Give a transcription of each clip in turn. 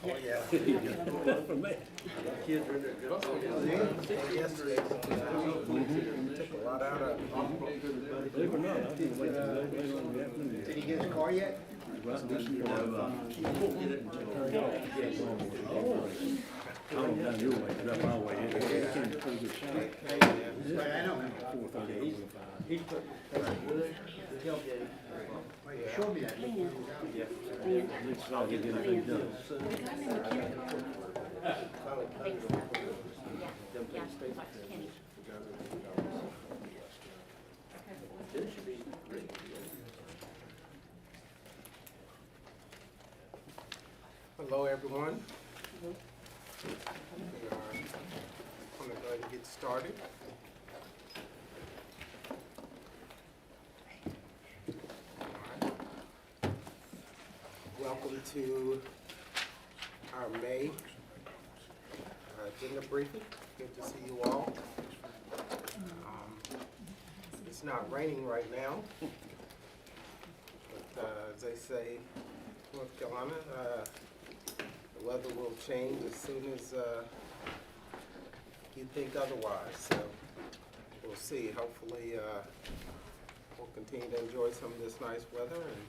Oh, yeah. From there. Kids are in there. Yesterday, took a lot out of it. Believe it or not, I think later on in the afternoon. Did he get his car yet? Right, this is what I'm, He won't get it until turned off. I don't know your way, but up my way, it's a pretty good shot. I know. 4:30. He put, show me that. At least I'll get anything done. Hello, everyone. We are going to go ahead and get started. Welcome to our May agenda briefing. Good to see you all. It's not raining right now, but as they say, North Carolina, the weather will change as soon as you think otherwise. So we'll see. Hopefully, we'll continue to enjoy some of this nice weather and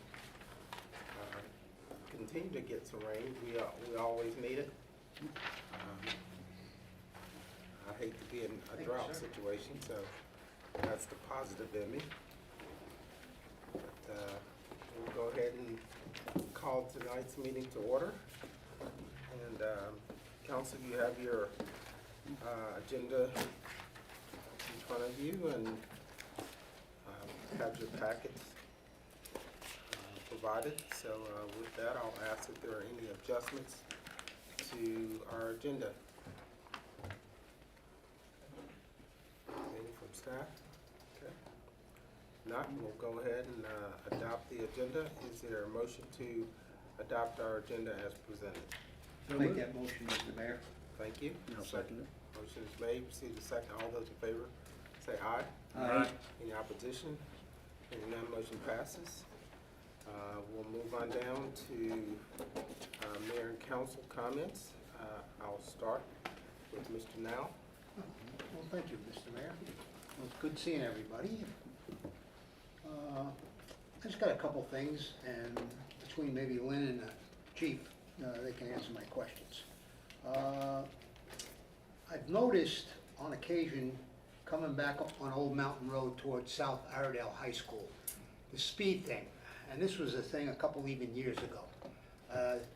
continue to get some rain. We always need it. I hate to be in a drought situation, so that's the positive in me. But we'll go ahead and call tonight's meeting to order. And Council, you have your agenda in front of you and have your packets provided. So with that, I'll ask if there are any adjustments to our agenda. Any from staff? Okay. Not, we'll go ahead and adopt the agenda. Is there a motion to adopt our agenda as presented? Make that motion, Mr. Mayor. Thank you. I'll second it. Motion is made. Proceed to second. All those in favor, say aye. Aye. Any opposition? Hearing none, motion passes. We'll move on down to Mayor and Council comments. I'll start with Mr. Now. Well, thank you, Mr. Mayor. Well, it's good seeing everybody. I just got a couple things, and between maybe Lynn and the chief, they can answer my questions. I've noticed on occasion, coming back up on Old Mountain Road towards South Iredale High School, the speed thing, and this was a thing a couple even years ago.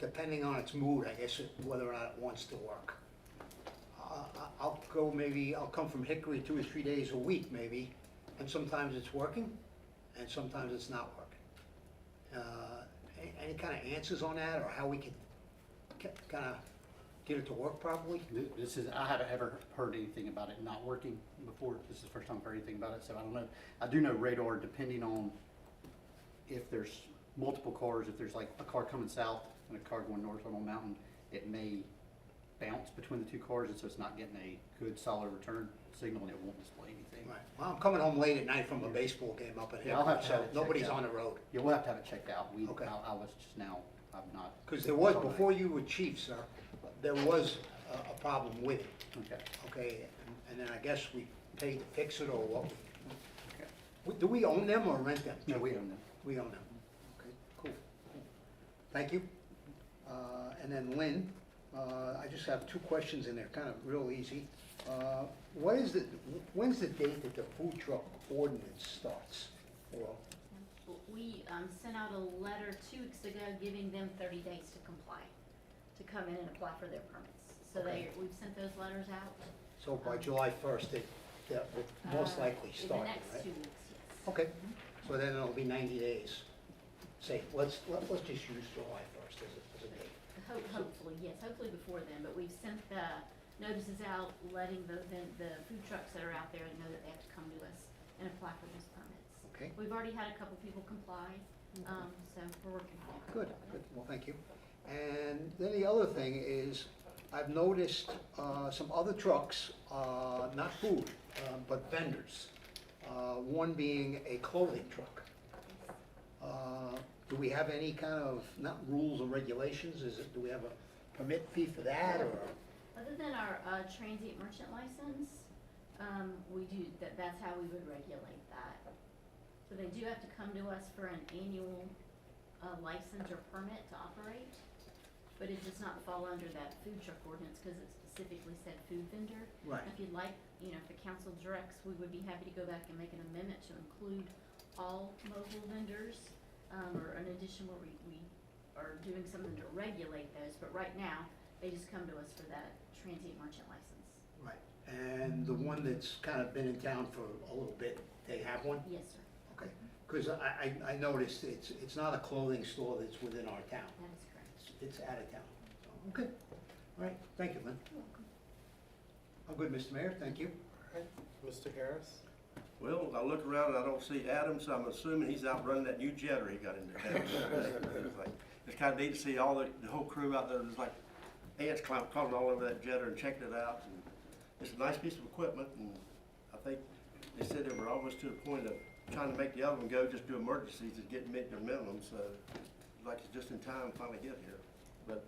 Depending on its mood, I guess, whether or not it wants to work. I'll come from Hickory 2 or 3 days a week maybe, and sometimes it's working, and sometimes it's not working. Any kind of answers on that, or how we could kind of get it to work properly? I haven't ever heard anything about it not working before. This is the first time I've heard anything about it, so I don't know. I do know radar, depending on if there's multiple cars, if there's like a car coming south and a car going north on Old Mountain, it may bounce between the two cars, and so it's not getting a good solid return signal, and it won't display anything. Right. Well, I'm coming home late at night from a baseball game up at Yeah, I'll Hickory, have to so have it checked nobody's out. on the road. Yeah, we'll have to have it checked out. Okay. I was just now, I'm not. Because there was, before you were chief, sir, there was a problem with it, Okay. okay? And then I guess we paid to fix it, or what? Okay. Do we own them or rent them? No, we don't know. We own them. Okay, cool. Thank you. And then Lynn, I just have two questions in there, kind of real easy. When's the date that the food truck ordinance starts? Well, We sent out a letter 2 weeks ago giving them 30 days to comply, to come in and apply for their permits. So Okay. we've sent those letters out. so by July 1st, that would most likely start, In the next right? 2 weeks, yes. Okay, so then it'll be 90 days. Say, let's just use July 1st as a date. Hopefully, yes, hopefully before then, but we've sent the notices out letting the food trucks that are out there know that they have to come to us and apply for those permits. Okay. We've already had a couple people comply, so we're working on it. Good, good, well, thank you. And then the other thing is, I've noticed some other trucks, not food, but vendors. One being a clothing truck. Do we have any kind of, not rules or regulations, do we have a permit fee for that, or? Other than our transient merchant license, we do, that's how we would regulate that. So they do have to come to us for an annual license or permit to operate, but it does not fall under that food truck ordinance because it specifically said food vendor. Right. If you'd like, if the council directs, we would be happy to go back and make an amendment to include all mobile vendors, or an addition where we are doing something to regulate those, but right now, they just come to us for that transient merchant license. Right, and the one that's kind of been in town for a little bit, they have one? Yes, sir, Okay, because I noticed it's not a clothing store that's within our town. that is correct. It's out of town. So, okay, all right, thank you, Lynn. You're welcome. I'm good, Mr. Mayor, thank you. All right, Mr. Harris? Well, I look around and I don't see Adam, so I'm assuming he's out running that new jetter he got into town. It's kind of neat to see all the whole crew out there, there's like ants crawling all over that jetter and checking it out. And it's a nice piece of equipment, and I think they said they were almost to the point of trying to make the other one go, just do emergencies and get their minimum, so like it's just in time to finally get here. But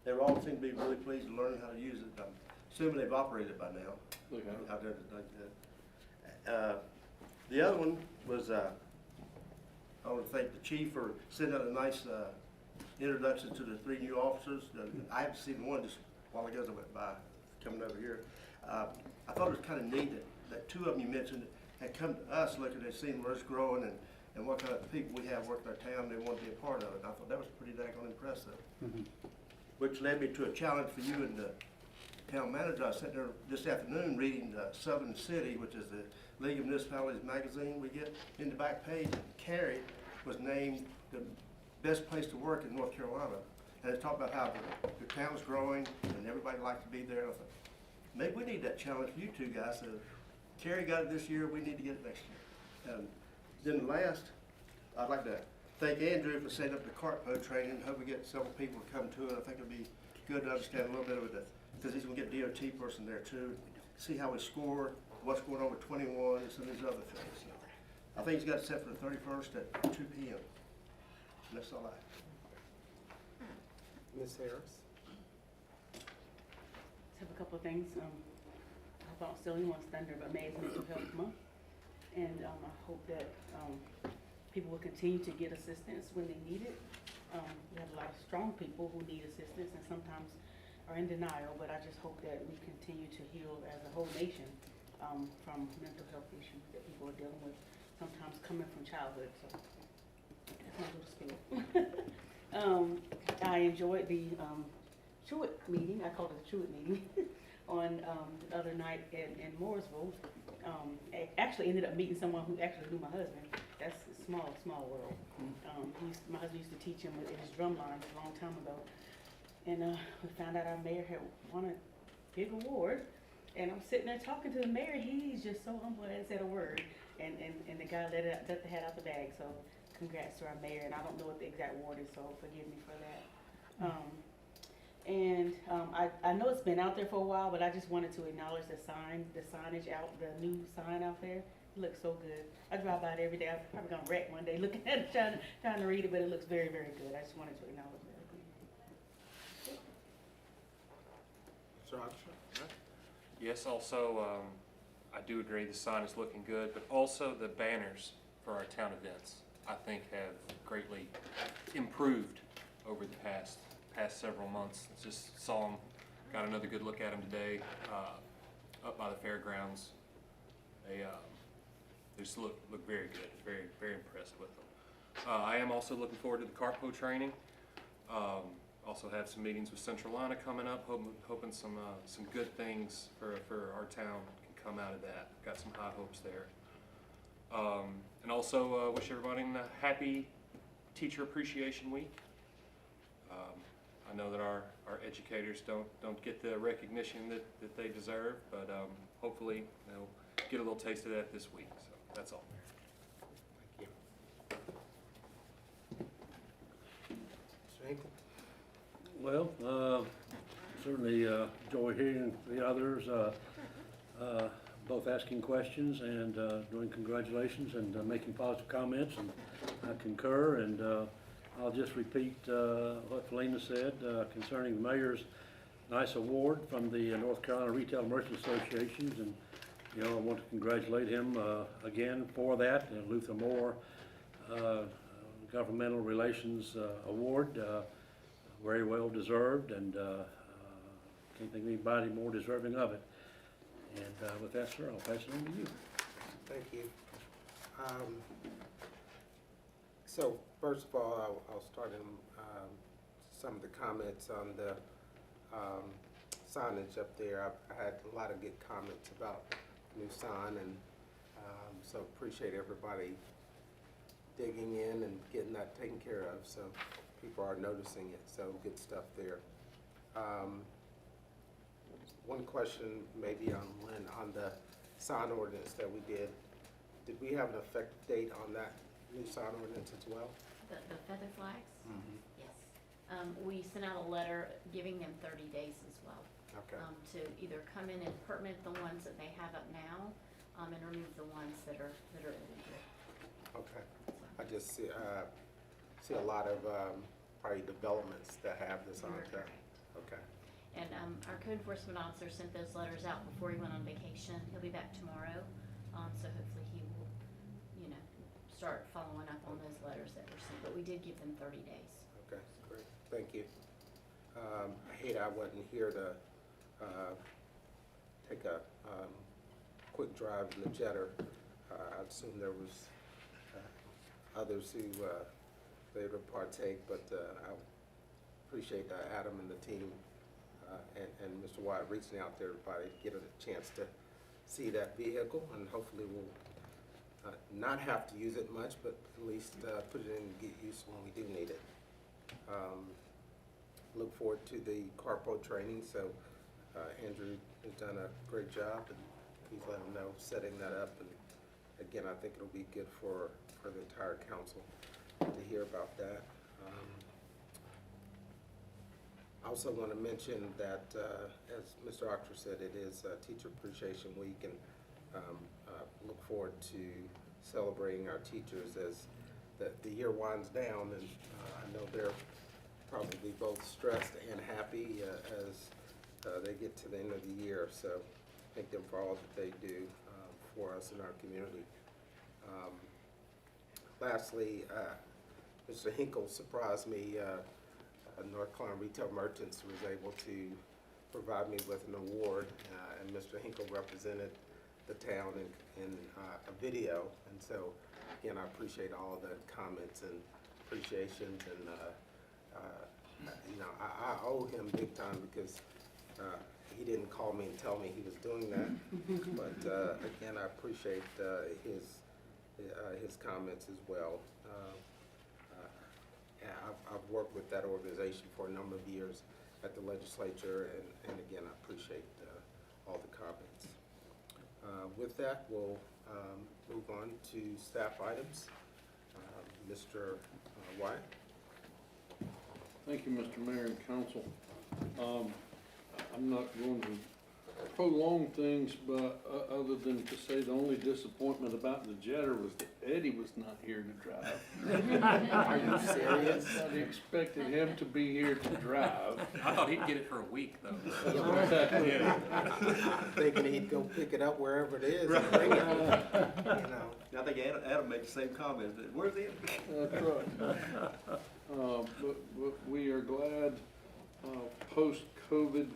they all seem to be really pleased to learn how to use it. I'm assuming they've operated by now. Out there like that. The other one was, I want to thank the chief for sending out a nice introduction to the 3 new officers. I haven't seen one just a while ago as I went by, coming over here. I thought it was kind of neat that 2 of them you mentioned had come to us looking at seeing where it's growing and what kind of people we have working our town, they want to be a part of it. And I thought that was pretty daggone impressive. Which led me to a challenge for you and the town manager. I was sitting there this afternoon reading Southern City, which is the League of Municipalities magazine we get. In the back page, Cary was named the best place to work in North Carolina. And it talked about how the town's growing and everybody likes to be there. And I thought, maybe we need that challenge for you 2 guys. So Cary got it this year, we need to get it next year. And then last, I'd like to thank Andrew for setting up the cartpo training. Hope we get several people to come to it. I think it'll be good to understand a little bit of it, because he's gonna get DOT person there too, see how we score, what's going on with 21 and some of these other things. So I think he's got it set for the 31st at 2 p.m. And that's all I have. Ms. Harris? Just have a couple of things. I thought still anyone's thunder, but May is Mental Health Month. And I hope that people will continue to get assistance when they need it. We have a lot of strong people who need assistance and sometimes are in denial, but I just hope that we continue to heal as a whole nation from mental health issues that people are dealing with, sometimes coming from childhood. So that's my little spiel. I enjoyed the Truett meeting, I called it the Truett meeting, on the other night in Mooresville. I actually ended up meeting someone who actually knew my husband. That's a small world. My husband used to teach him in his drum lines a long time ago. And we found out our mayor had won a big award. And I'm sitting there talking to the mayor. He's just so humble, hadn't said a word. And the guy let the hat out the bag. So congrats to our mayor. And I don't know what the exact award is, so forgive me for that. I know it's been out there for a while, but I just wanted to acknowledge the signage out, the new sign out there. It looks so good. I drive by it every day. I'm probably gonna wreck one day looking at it, trying to read it, but it looks very, very good. I just wanted to acknowledge that. Mr. Oxford? Yes, also, I do agree the sign is looking good, but also the banners for our town events, I think have greatly improved over the past several months. Just saw them, got another good look at them today, up by the fairgrounds. They just look very good, very, very impressed with them. I am also looking forward to the cartpo training. Also have some meetings with Central Lina coming up, hoping some good things for our town can come out of that. Got some high hopes there. And also wish everybody a happy Teacher Appreciation Week. I know that our educators don't get the recognition that they deserve, but hopefully they'll get a little taste of that this week. So that's all. Thank you. Mr. Hinkle? Well, certainly enjoy hearing the others, both asking questions and doing congratulations and making positive comments, and I concur, and I'll just repeat what Felina said concerning the mayor's nice award from the North Carolina Retail Merchant Associations. And, you know, I want to congratulate him again for that. Luther Moore Governmental Relations Award, very well deserved, and can't think of anybody more deserving of it. And with that, sir, I'll pass it on to you. Thank you. So first of all, I'll start in some of the comments on the signage up there. I had a lot of good comments about new sign, and so appreciate everybody digging in and getting that taken care of. So people are noticing it, so good stuff there. One question maybe on Lynn, on the sign ordinance that we did we have an effective date on that new sign ordinance as well? The feather flags? Mm-hmm. Yes. We sent out a letter giving them 30 days as well. Okay. To either come in and permit the ones that they have up now, and remove the ones that are illegal. Okay. I just see a lot of probably developments that have this on You're there. correct. Okay. And our code enforcement officer sent those letters out before he went on vacation. He'll be back tomorrow, so hopefully he will, start following up on those letters that were sent. But we did give them 30 days. Okay, great, thank you. I hate I wasn't here to take a quick drive in the jetter. I assume there was others who they would partake, but I appreciate Adam and the team and Mr. Wyatt reaching out to everybody, get a chance to see that vehicle, and hopefully we'll not have to use it much, but at least put it in and get use when we do need it. Look forward to the CarPro training. So Andrew has done a great job, and he's let him know setting that up. And again, I think it'll be good for the entire council to hear about that. I also want to mention that, as Mr. Octor said, it is Teacher Appreciation Week, and look forward to celebrating our teachers as the year winds down. And I know they're probably both stressed and happy as they get to the end of the year. So thank them for all that they do for us in our community. Lastly, Mr. Hinkle surprised me. North Carolina Retail Merchants was able to provide me with an award, and Mr. Hinkle represented the town in a video. And so, again, I appreciate all the comments and appreciations, and I owe him big time because he didn't call me and tell me he was doing that. But again, I appreciate his comments as well. I've worked with that organization for a number of years at the legislature, and again, I appreciate all the comments. With that, we'll move on to staff items. Mr. Wyatt. Thank you, Mr. Mayor and Council. I'm not going to prolong things, but other than to say the only disappointment about the jetter was that Eddie was not here to drive. Are you serious? I expected him to be here to drive. I thought he'd get it for a week, though. Thinking he'd go pick it up wherever it is and bring it. I think Adam made the same comment. Where's it? That's right. But we are glad, post-COVID,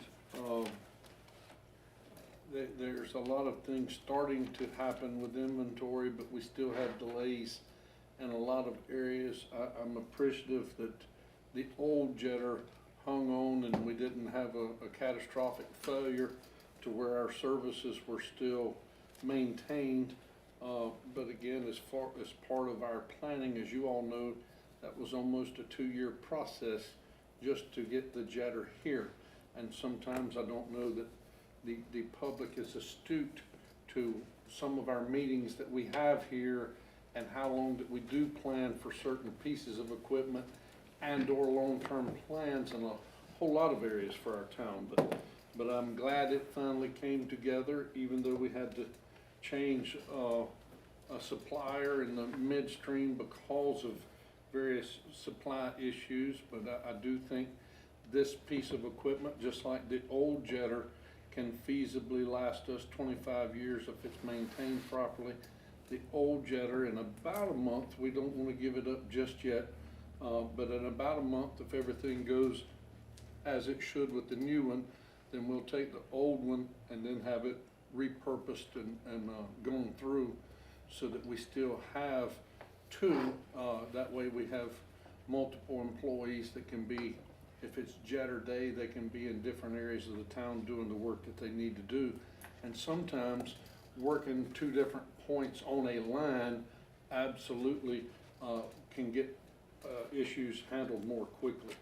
there's a lot of things starting to happen with inventory, but we still have delays in a lot of areas. I'm appreciative that the old jetter hung on and we didn't have a catastrophic failure to where our services were still maintained. But again, as part of our planning, as you all know, that was almost a 2-year process just to get the jetter here. And sometimes I don't know that the public is astute to some of our meetings that we have here and how long that we do plan for certain pieces of equipment and or long-term plans in a whole lot of areas for our town. But I'm glad it finally came together, even though we had to change a supplier in the midstream because of various supply issues, but I do think this piece of equipment, just like the old jetter, can feasibly last us 25 years if it's maintained properly. The old jetter, in about a month, we don't want to give it up just yet, but in about a month, if everything goes as it should with the new one, then we'll take the old one and then have it repurposed and gone through so that we still have two. That way we have multiple employees that can be, if it's jetter day, they can be in different areas of the town doing the work that they need to do. And sometimes working two different points on a line absolutely can get issues handled more quickly.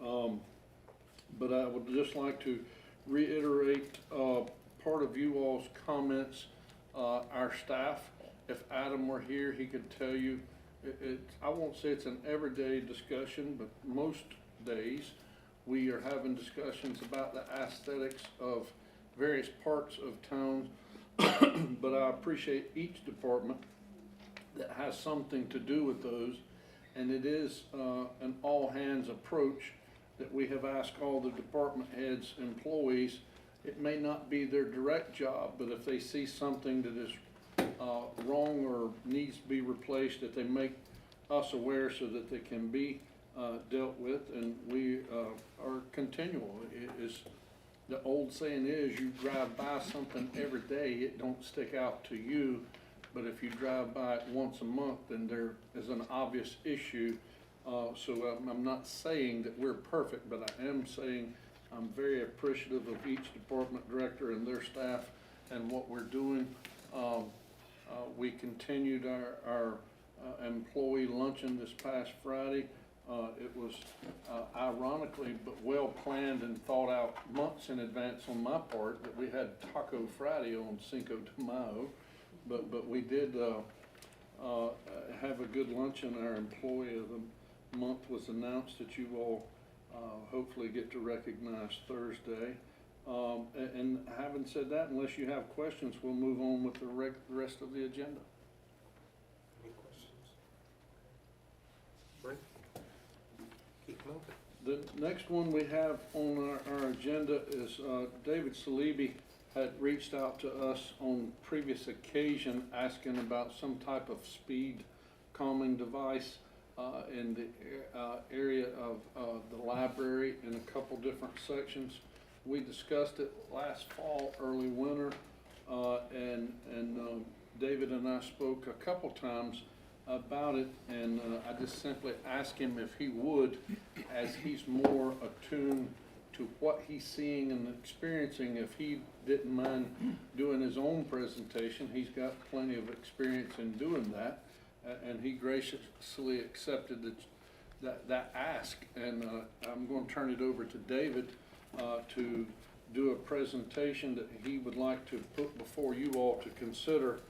But I would just like to reiterate part of you all's comments. Our staff, if Adam were here, he could tell you, I won't say it's an everyday discussion, but most days we are having discussions about the aesthetics of various parts of town. But I appreciate each department that has something to do with those, and it is an all-hands approach that we have asked all the department heads, employees. It may not be their direct job, but if they see something that is wrong or needs to be replaced, that they make us aware so that they can be dealt with, and we are continual. It is, the old saying is, you drive by something every day, it don't stick out to you, but if you drive by it once a month, then there is an obvious issue. So I'm not saying that we're perfect, but I am saying I'm very appreciative of each department director and their staff and what we're doing. We continued our employee luncheon this past Friday. It was ironically but well planned and thought out months in advance on my part that we had Taco Friday on Cinco de Mayo, but we did have a good luncheon. Our employee of the month was announced that you all hopefully get to recognize Thursday. And having said that, unless you have questions, we'll move on with the rest of the agenda. Any questions? Brent? Keep moving. The next one we have on our agenda is David Salibi had reached out to us on previous occasion asking about some type of speed calming device in the area of the library in a couple different sections. We discussed it last fall, early winter, and David and I spoke a couple times about it, and I just simply asked him if he would, as he's more attuned to what he's seeing and experiencing, if he didn't mind doing his own presentation. He's got plenty of experience in doing that, and he graciously accepted that ask. And I'm going to turn it over to David to do a presentation that he would like to put before you all to consider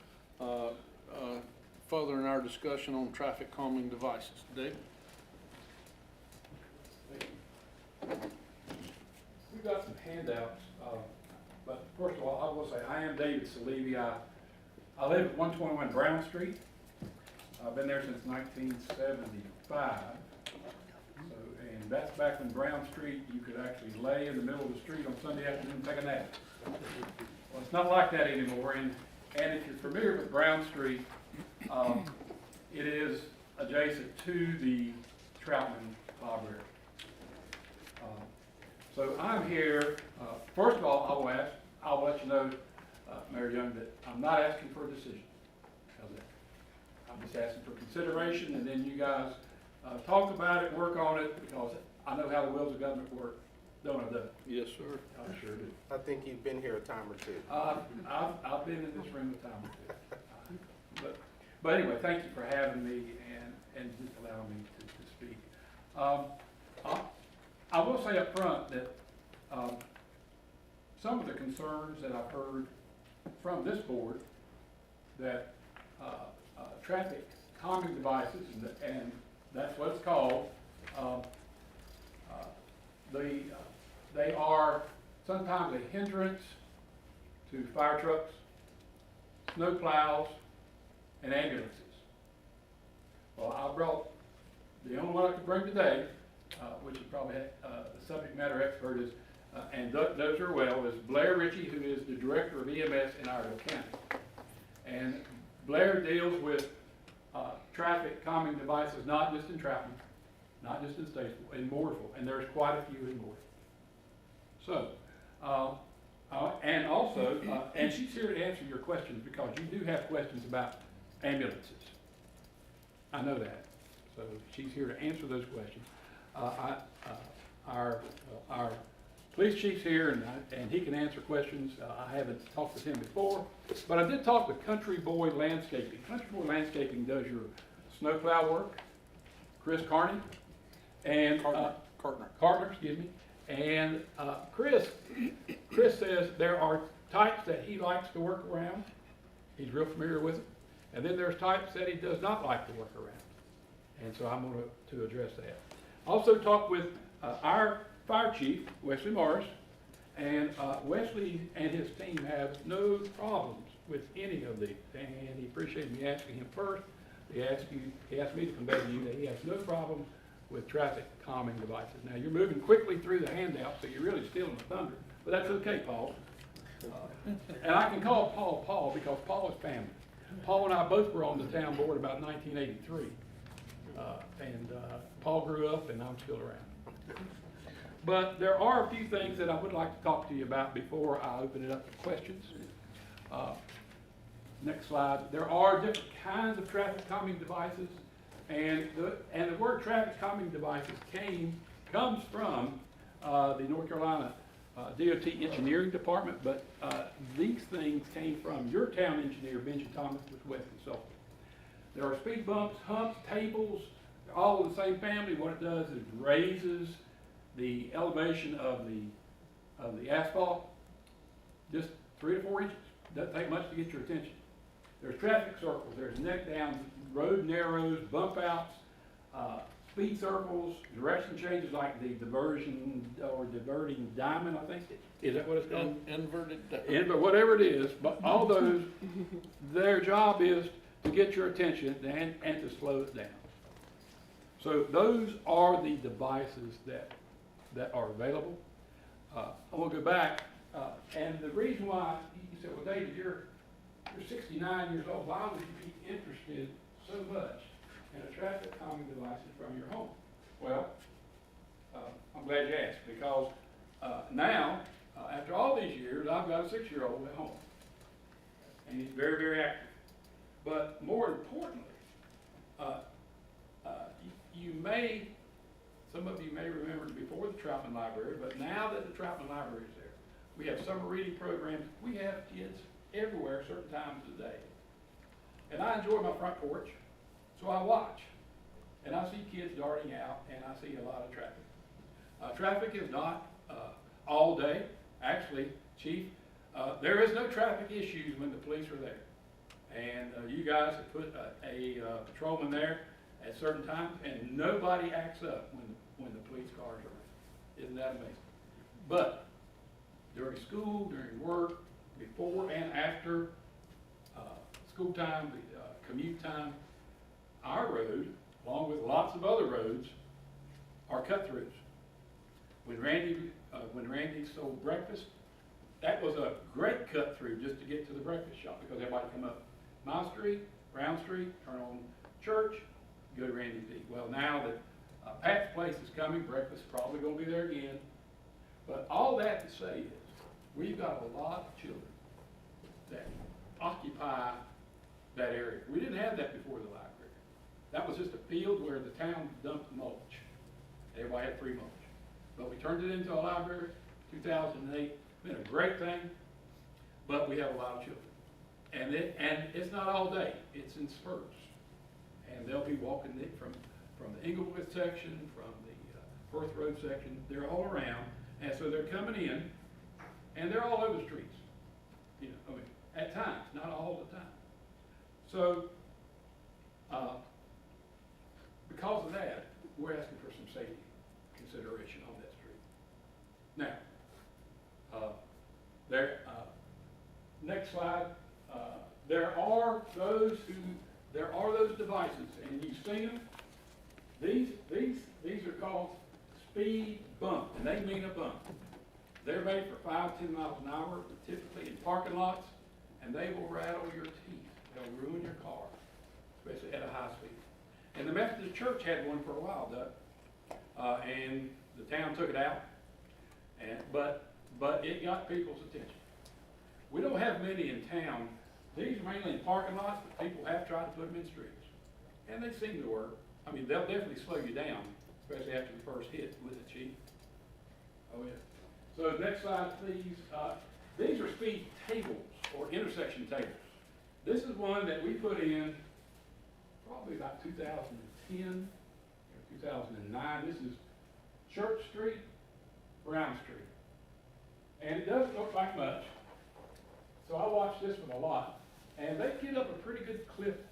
furthering our discussion on traffic calming devices. Dave? We've got some handouts, but first of all, I will say I am David Salibi. I live at 121 Brown Street. I've been there since 1975. And that's back when Brown Street, you could actually lay in the middle of the street on Sunday afternoon and take a nap. Well, it's not like that anymore. And if you're familiar with Brown Street, it is adjacent to the Troutman Library. So I'm here, first of all, I'll let you know, Mayor Young, that I'm not asking for a decision. How's that? I'm just asking for consideration, and then you guys talk about it, work on it, because I know how the wheels of government work, don't I, Doug? Yes, sir. I sure do. I think you've been here a time or two. I've been in this room a time or two. But anyway, thank you for having me and just allowing me to speak. I will say up front that some of the concerns that I've heard from this board, that traffic calming devices, and that's what it's called, they are sometimes a hindrance to fire trucks, snow plows, and ambulances. Well, I brought the only one I could bring today, which is probably, the subject matter expert is, and knows her well, is Blair Ritchie, who is the Director of EMS in Iredell County. And Blair deals with, traffic calming devices, not just in Troutman, not just in Statesville, in Mooresville, and there's quite a few in Mooresville. So, and also, and she's here to answer your questions because you do have questions about ambulances. I know that. So she's here to answer those questions. Our police chief's here and he can answer questions. I haven't talked with him before, but I did talk with Country Boy Landscaping. Country Boy Landscaping does your snowplow work, Chris Carney, and Cartner, excuse me. And Chris says there are types that he likes to work around. He's real familiar with it. And then there's types that he does not like to work around. And so I'm going to address that. Also talked with our fire chief, Wesley Morris, and Wesley and his team have no problems with any of these. And he appreciated me asking him first. He asked me to convey to you that he has no problem with traffic calming devices. Now, you're moving quickly through the handout, so you're really stealing the thunder, but that's okay, Paul. And I can call Paul Paul because Paul is family. Paul and I both were on the town board about 1983. Paul grew up and I'm still around. But there are a few things that I would like to talk to you about before I open it up to questions. Next slide. There are different kinds of traffic calming devices, and the word traffic calming devices comes from the North Carolina DOT Engineering Department, but these things came from your town engineer, Benji Thomas, with West Consulting. There are speed bumps, humps, tables, they're all in the same family. What it does is raises the elevation of the asphalt just 3 to 4 inches. Doesn't take much to get your attention. There's traffic circles, there's neck downs, road narrows, bump outs, speed circles, direction changes like the diversion or diverting diamond, I think. Is that what it's called? Inverted diamond. But whatever it is, but all those, their job is to get your attention and to slow it down. So those are the devices that are available. I will go back, and the reason why, you said, well, David, you're 69 years old, why would you be interested so much in a traffic calming devices from your home? Well, I'm glad you asked, because now, after all these years, I've got a 6-year-old at home, and he's very, very active. But more importantly, some of you may remember before the Troutman Library, but now that the Troutman Library is there, we have summer reading programs. We have kids everywhere certain times of the day. And I enjoy my front porch, so I watch. And I see kids darting out, and I see a lot of traffic. Traffic is not all day. Actually, Chief, there is no traffic issues when the police are there. And you guys have put a patrolman there at certain times, and nobody acts up when the police cars are around. Isn't that amazing? But during school, during work, before and after school time, commute time, our road, along with lots of other roads, are cut-throughs. When Randy sold breakfast, that was a great cut-through just to get to the breakfast shop, because everybody come up my street, Brown Street, turn on Church, go to Randy's to eat. Well, now that Pat's Place is coming, breakfast is probably going to be there again. But all that to say is, we've got a lot of children that occupy that area. We didn't have that before the library. That was just a field where the town dumped mulch. Everybody had free mulch. But we turned it into a library, 2008. Been a great thing, but we have a lot of children. And it's not all day, it's in spurts. And they'll be walking it from the Englewood section, from the Perth Road section, they're all around. And so they're coming in, and they're all over the streets. You know, I mean, at times, not all the time. So, because of that, we're asking for some safety consideration on that street. Now, next slide. There are those devices, and you've seen them. These are called speed bump, and they mean a bump. They're made for 5, 10 miles an hour, typically in parking lots, and they will rattle your teeth. They'll ruin your car, especially at a high speed. And the Methodist Church had one for a while, Doug, and the town took it out, but it got people's attention. We don't have many in town. These are mainly in parking lots, but people have tried to put them in streets, and they seem to work. I mean, they'll definitely slow you down, especially after the first hit with the chief. Oh, yeah. So next slide, please. These are speed tables or intersection tables. This is one that we put in probably about 2010 or 2009. This is Church Street, Brown Street. And it doesn't look like much. So I watch this one a lot. And they get up a pretty good clip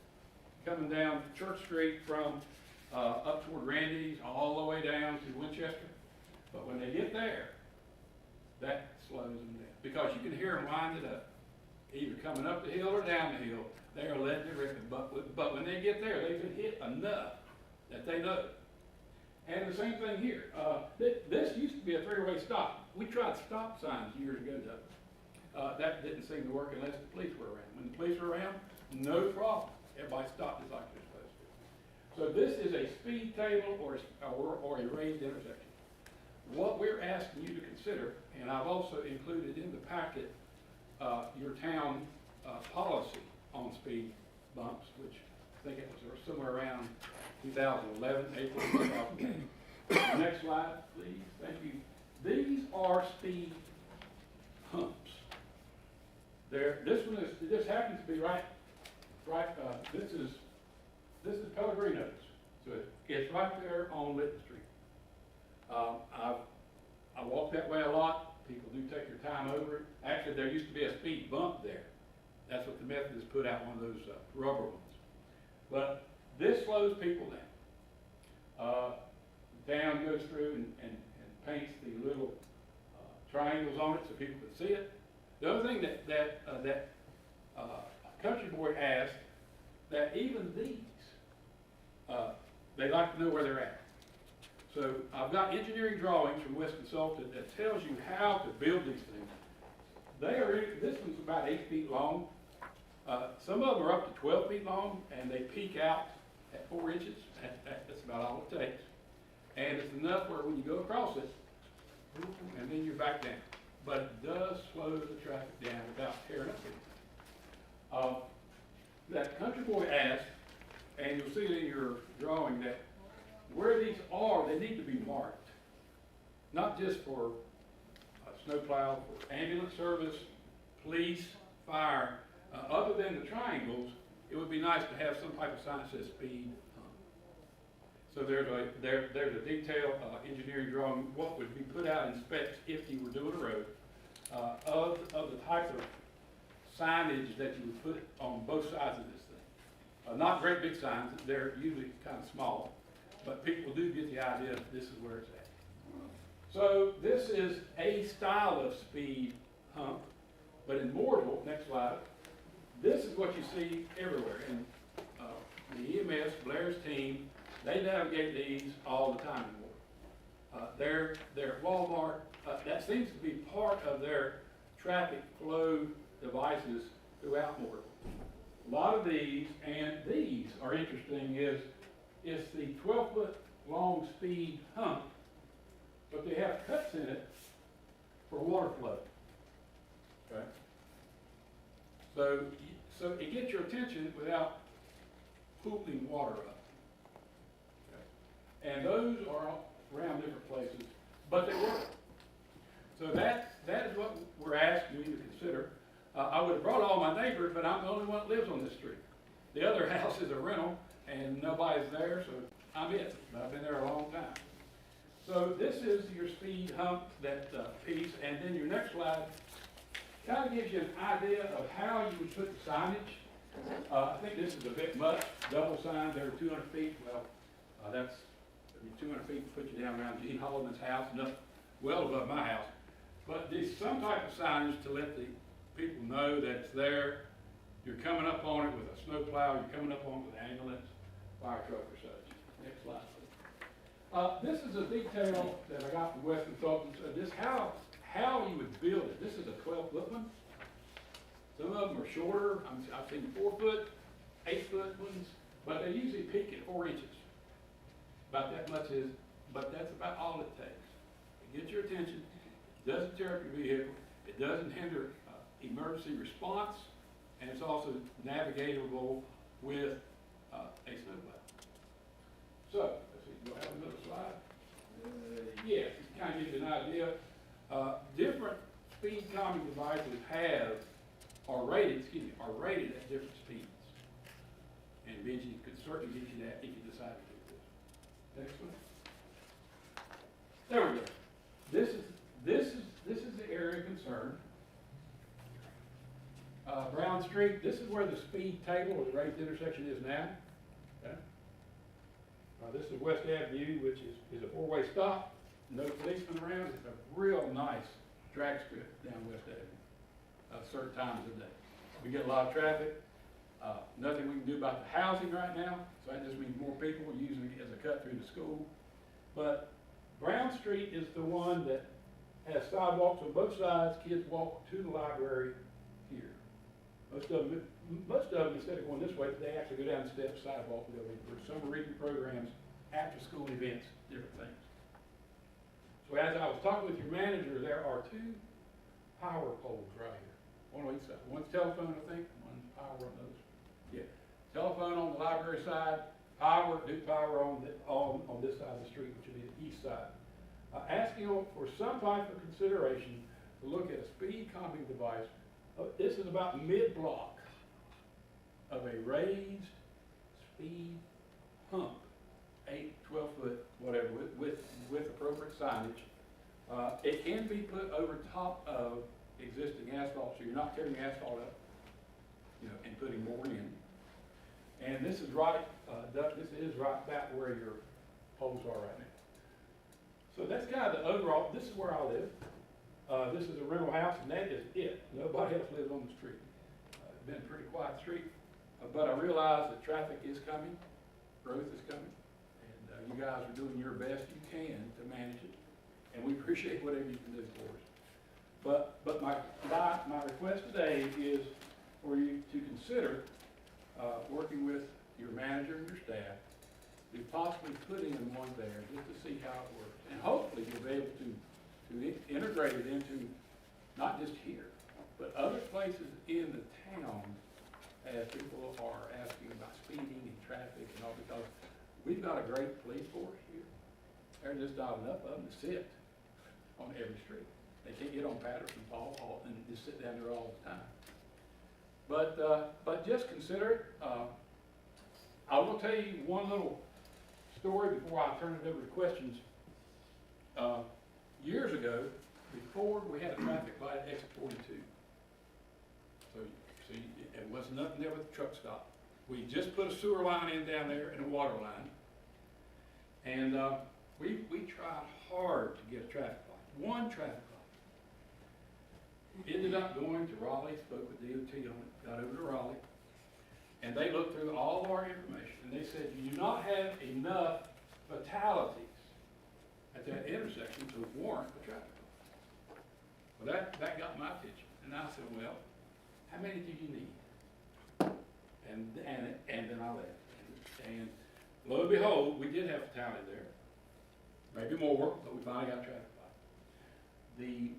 coming down Church Street from up toward Randy's all the way down to Winchester. But when they get there, that slows them down, because you can hear them wind it up, either coming up the hill or down the hill. They are letting it rip it, but when they get there, they've been hit enough that they know. And the same thing here. This used to be a three-way stop. We tried stop signs years ago, Doug. That didn't seem to work unless the police were around. When the police were around, no problem. Everybody stopped just like they're supposed to. So this is a speed table or a raised intersection. What we're asking you to consider, and I've also included in the packet your town policy on speed bumps, which I think it was somewhere around 2011, April 2010. Next slide, please. Thank you. These are speed humps. This happens to be right. This is Pellegrino's, so it's right there on Litton Street. I walk that way a lot. People do take their time over it. Actually, there used to be a speed bump there. That's what the Methodists put out, one of those rubber ones. But this slows people down. The town goes through and paints the little triangles on it so people can see it. The other thing that Country Boy asked, that even these, they like to know where they're at. So I've got engineering drawings from West Consultant that tells you how to build these things. This one's about 8 feet long. Some of them are up to 12 feet long, and they peak out at 4 inches. That's about all it takes. And it's enough where when you go across it, and then you're back down. But it does slow the traffic down without tearing up people. That Country Boy asked, and you'll see it in your drawing, that where these are, they need to be marked. Not just for snowplow, for ambulance service, police, fire. Other than the triangles, it would be nice to have some type of sign that says speed hump. So there's a detailed engineering drawing, what would be put out in specs if you were doing a road, of the type of signage that you would put on both sides of this thing. Not great big signs, they're usually kind of small, but people do get the idea that this is where it's at. So this is a style of speed hump, but in Mooresville, next slide, this is what you see everywhere. And the EMS, Blair's team, they navigate these all the time in Mooresville. They're at Walmart. That seems to be part of their traffic flow devices throughout Mooresville. A lot of these, and these are interesting, is the 12-foot long speed hump, but they have cuts in it for water flow. Okay. So it gets your attention without pooping water up. Okay. And those are around different places, but they work. So that is what we're asking you to consider. I would have brought all my neighbors, but I'm the only one that lives on this street. The other house is a rental, and nobody's there, so I'm it. But I've been there a long time. So this is your speed hump, that piece, and then your next slide kind of gives you an idea of how you would put the signage. I think this is a bit much. Double signs every 200 feet. Well, that's 200 feet to put you down around Gene Holloman's house, and up well above my house. But there's some type of signage to let the people know that it's there. You're coming up on it with a snowplow. You're coming up on it with an ambulance, fire truck, or such. Next slide, please. This is a detail that I got from West Consultants, just how you would build it. This is a 12-foot one. Some of them are shorter. I've seen 4-foot, 8-foot ones, but they usually peak at 4 inches. About that much is, but that's about all it takes. It gets your attention, it doesn't tear up your vehicle, it doesn't hinder emergency response, and it's also navigatable with a snowplow. So, let's see, do I have another slide? Yes, to kind of give you an idea. Different speed calming devices are rated at different speeds. And Benji could certainly get you that if you decide to do this. Next one. There we go. This is the area of concern. Brown Street, this is where the speed table or the raised intersection is now. Okay? This is West Avenue, which is a 4-way stop. No policemen around. It's a real nice drag strip down West Avenue, certain times of day. We get a lot of traffic. Nothing we can do about the housing right now, so that just means more people are using it as a cut through the school. But Brown Street is the one that has sidewalks on both sides. Kids walk to the library here. Most of them, instead of going this way, they actually go down the steps, sidewalk, and go in for summer reading programs, after school events, different things. So as I was talking with your manager, there are 2 power poles right here, one on each side. One's telephone, I think, one's power on those. Yeah, telephone on the library side, new power on this side of the street, which would be the east side. Asking for some type of consideration to look at a speed calming device. This is about mid-block of a raised speed hump, 8, 12-foot, whatever, with appropriate signage. It can be put over top of existing asphalt, so you're not tearing asphalt up, and putting more in. And this is right about where your poles are right now. So that's kind of the overall. This is where I live. This is a rental house, and that is it. Nobody else lives on the street. It's been a pretty quiet street, but I realize that traffic is coming, growth is coming, and you guys are doing your best you can to manage it, and we appreciate whatever you can do for us. But my request today is for you to consider working with your manager and your staff to possibly put in one there just to see how it works, and hopefully you'll be able to integrate it into not just here, but other places in the town as people are asking about speeding and traffic and all, because we've got a great police force here. There's just not enough of them to sit on every street. They can't get on Patterson, Paul, and just sit down there all the time. But just consider it. I will tell you one little story before I turn it over to questions. Years ago, before we had a traffic light at exit 42. So see, it wasn't nothing there with the truck stop. We just put a sewer line in down there and a water line. And we tried hard to get a traffic light, one traffic light. Ended up going to Raleigh, spoke with DOT on it, got over to Raleigh, and they looked through all of our information, and they said, you do not have enough fatalities at that intersection to warrant a traffic light. Well, that got my attention, and I said, well, how many do you need? And then I left. And lo and behold, we did have fatality there. Maybe more, but we finally got a traffic light. The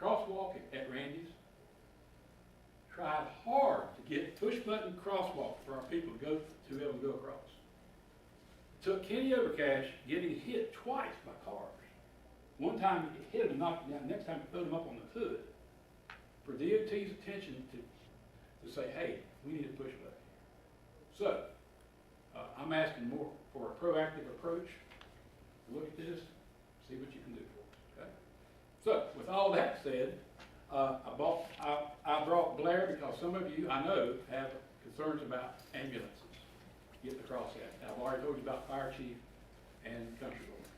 crosswalk at Randy's tried hard to get push button crosswalk for our people to be able to go across. It took Kenny Overcash getting hit twice by cars. One time it hit him and knocked him down, next time it threw him up on the hood. For DOT's attention to say, hey, we need a push button. So, I'm asking more for a proactive approach. Look at this, see what you can do for us, okay? So, with all that said, I brought Blair because some of you, I know, have concerns about ambulances getting across that. And I've already told you about fire chief and country board.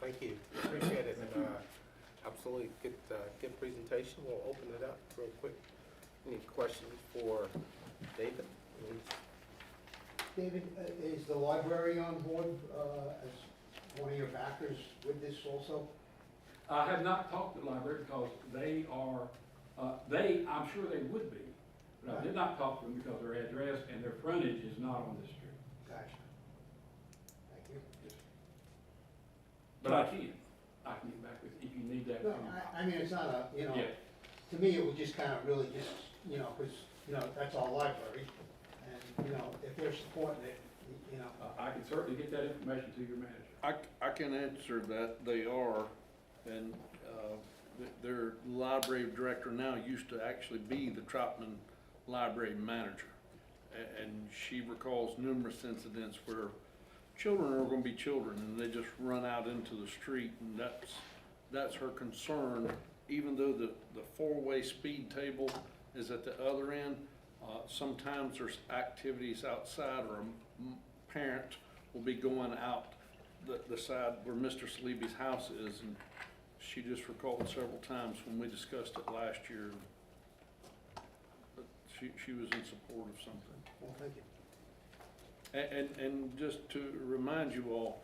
Thank you, appreciate it. Absolutely, good presentation. We'll open it up real quick. Any questions for David? David, is the library on board as one of your backers with this also? I have not talked to the library because they are, I'm sure they would be, but I did not talk to them because their address and their frontage is not on this street. Gotcha. Thank you. But I can get back with you if you need that. No, I mean, it's not a, you know, Yeah. to me, it would just kind of really just, you know, because, you know, that's our library. And, you know, if they're supporting it, you know. I can certainly get that information to your manager. I can answer that, they are, and, their library director now used to actually be the Troutman library manager. And she recalls numerous incidents where children are gonna be children and they just run out into the street, and that's her concern. Even though the four-way speed table is at the other end, sometimes there's activities outside, or a parent will be going out the side where Mr. Sleeby's house is, and she just recalled several times when we discussed it last year, but she was in support of something. Well, thank you. And just to remind you all,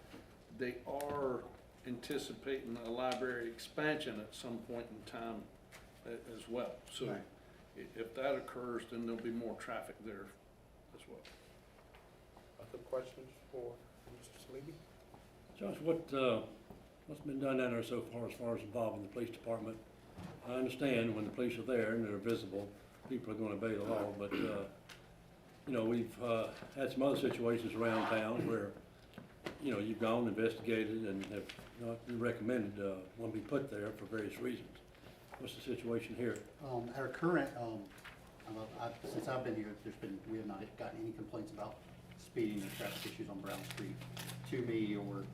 they are anticipating a library expansion at some point in time as well. So Right. if that occurs, then there'll be more traffic there as well. Other questions for Mr. Sleepy? Josh, what's been done down there so far as involving the police department? I understand when the police are there and they're visible, people are gonna obey the law, but, you know, we've, had some other situations around town where, you know, you've gone, investigated, and have not recommended, one be put there for various reasons. What's the situation here? Our current, since I've been here, we have not gotten any complaints about speeding or traffic issues on Brown Street to me or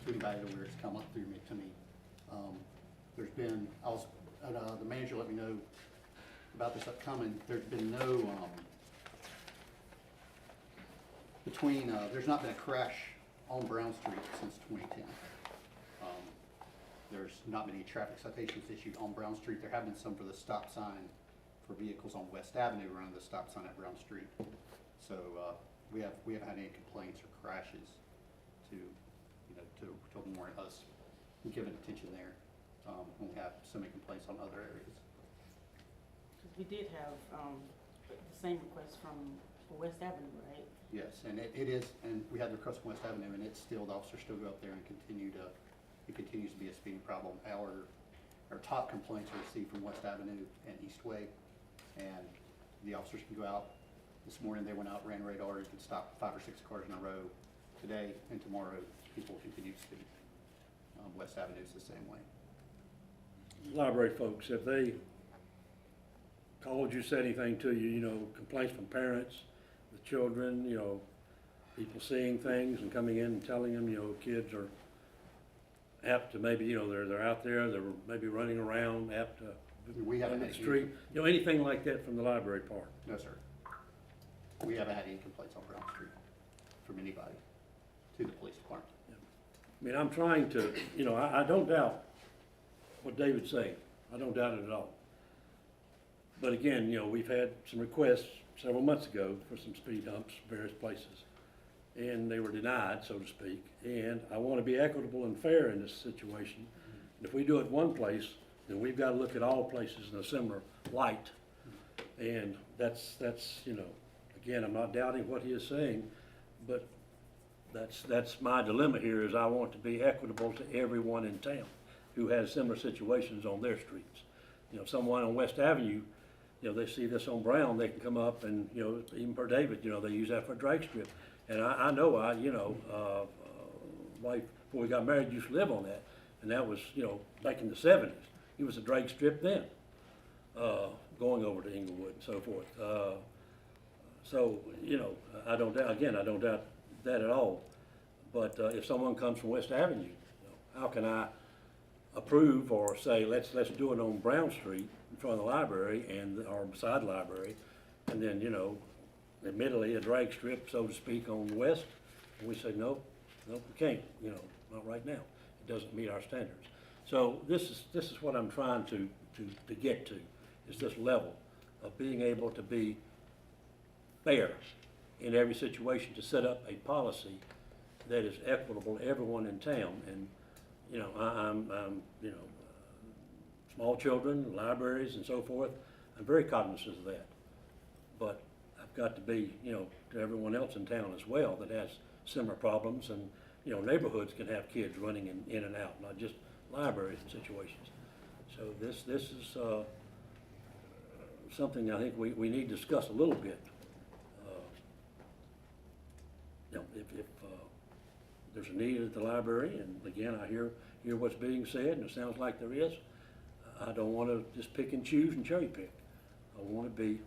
to anybody where it's come up through me, to me. There's been, the manager let me know about this upcoming, there's been no, there's not been a crash on Brown Street since 2010. There's not been any traffic citations issued on Brown Street. There have been some for the stop sign for vehicles on West Avenue around the stop sign at Brown Street. So, we haven't had any complaints or crashes to warrant us giving attention there. When we have so many complaints on other areas. Because we did have, the same request for West Avenue, right? Yes, and it is, and we had the request from West Avenue, and it's still, the officers still go up there and it continues to be a speeding problem. Our top complaints are received from West Avenue and Eastway, and the officers can go out. This morning, they went out, ran radar, and could stop 5 or 6 cars in a row. Today and tomorrow, people continue to speed. West Avenue is the same way. Library folks, have they called you, said anything to you, you know, complaints from parents, the children, you know, people seeing things and coming in and telling them, you know, kids are apt to maybe, you know, they're out there, they're maybe running around, apt to We haven't run the had any- street, you know, anything like that from the library part? No, sir. We haven't had any complaints on Brown Street from anybody to the police department. I mean, I'm trying to, you know, I don't doubt what David's saying. I don't doubt it at all. But again, you know, we've had some requests several months ago for some speed humps, various places. And they were denied, so to speak. And I want to be equitable and fair in this situation. And if we do it one place, then we've got to look at all places in a similar light. And that's, you know, again, I'm not doubting what he is saying, but that's my dilemma here, is I want to be equitable to everyone in town who has similar situations on their streets. You know, someone on West Avenue, you know, they see this on Brown, they can come up and, you know, even for David, you know, they use that for a drag strip. And I know, wife, before we got married, used to live on that. And that was, you know, back in the 70s. It was a drag strip then, going over to Inglewood and so forth. So, you know, I don't doubt that at all. But if someone comes from West Avenue, you know, how can I approve or say, let's do it on Brown Street in front of the library or beside the library, and then, you know, admittedly a drag strip, so to speak, on the west, and we say, no, we can't, you know, not right now. It doesn't meet our standards. So this is what I'm trying to get to, is this level of being able to be fair in every situation to set up a policy that is equitable to everyone in town. And, you know, I'm you know, small children, libraries and so forth, I'm very cognizant of that. But I've got to be, you know, to everyone else in town as well that has similar problems. And, you know, neighborhoods can have kids running in and out, not just libraries and situations. So this is something I think we need to discuss a little bit. You know, if there's a need at the library, and again, I hear what's being said, and it sounds like there is, I don't want to just pick and choose and cherry pick. I want to be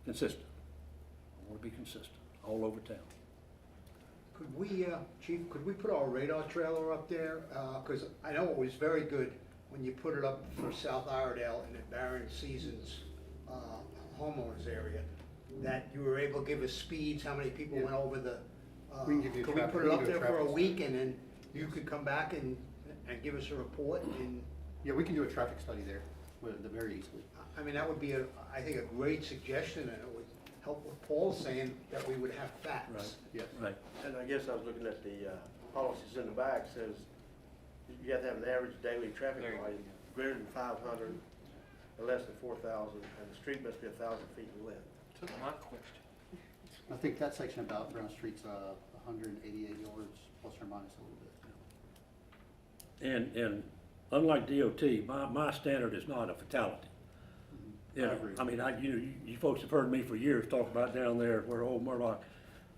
consistent. I want to be consistent all over town. Could we, Chief, could we put our radar trailer up there? Because I know it was very good when you put it up for South Iredale in the Barron Seasons homeowners area, that you were able to give us speeds, how many people went over the, We can give you a could we traffic- put we it can up do a there for a traffic week and then you could come back and give us a report? And, Yeah, we can do a traffic study there very easily. I mean, that would be, I think, a great suggestion, and it would help with Paul saying that we would have facts. Yes. Right. And I guess I was looking at the policies in the back, says you have to have an average daily traffic There you volume greater than 500 or less than 4,000, and the street must be 1,000 feet in width. Took my question. I think that section about Brown Street's 188 yards, plus or minus a little bit. And unlike DOT, my standard is not a fatality. You know, agree. I mean, you folks have heard me for years talk about down there where old Murdoch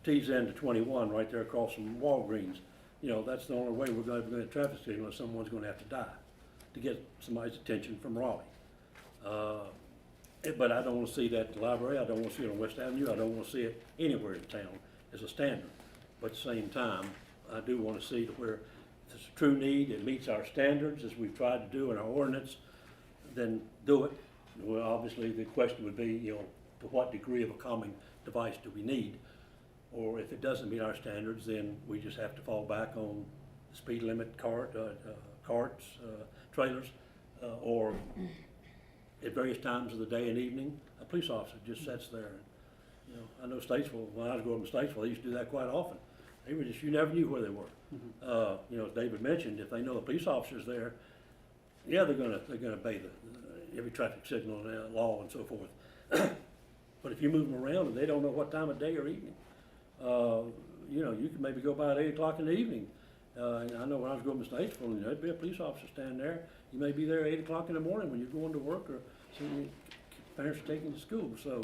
tees into 21, right there across from Walgreens. You know, that's the only way we're going to get a traffic signal, unless someone's going to have to die to get somebody's attention from Raleigh. But I don't want to see that at the library. I don't want to see it on West Avenue. I don't want to see it anywhere in town as a standard. But at the same time, I do want to see to where it's a true need, it meets our standards as we've tried to do in our ordinance, then do it. Well, obviously, the question would be, you know, to what degree of a calming device do we need? Or if it doesn't meet our standards, then we just have to fall back on speed limit carts, trailers, or at various times of the day and evening, a police officer just sits there. And, you know, I know Statesville, when I was going to Statesville, they used to do that quite often. They were just, you never knew where they were. You know, as David mentioned, if they know the police officer's there, yeah, they're gonna obey every traffic signal and law and so forth. But if you move them around and they don't know what time of day or evening, you know, you can maybe go by at 8 o'clock in the evening. And I know when I was going to Statesville, and there'd be a police officer standing there. You may be there at 8 o'clock in the morning when you're going to work, or some parents are taking to school. So,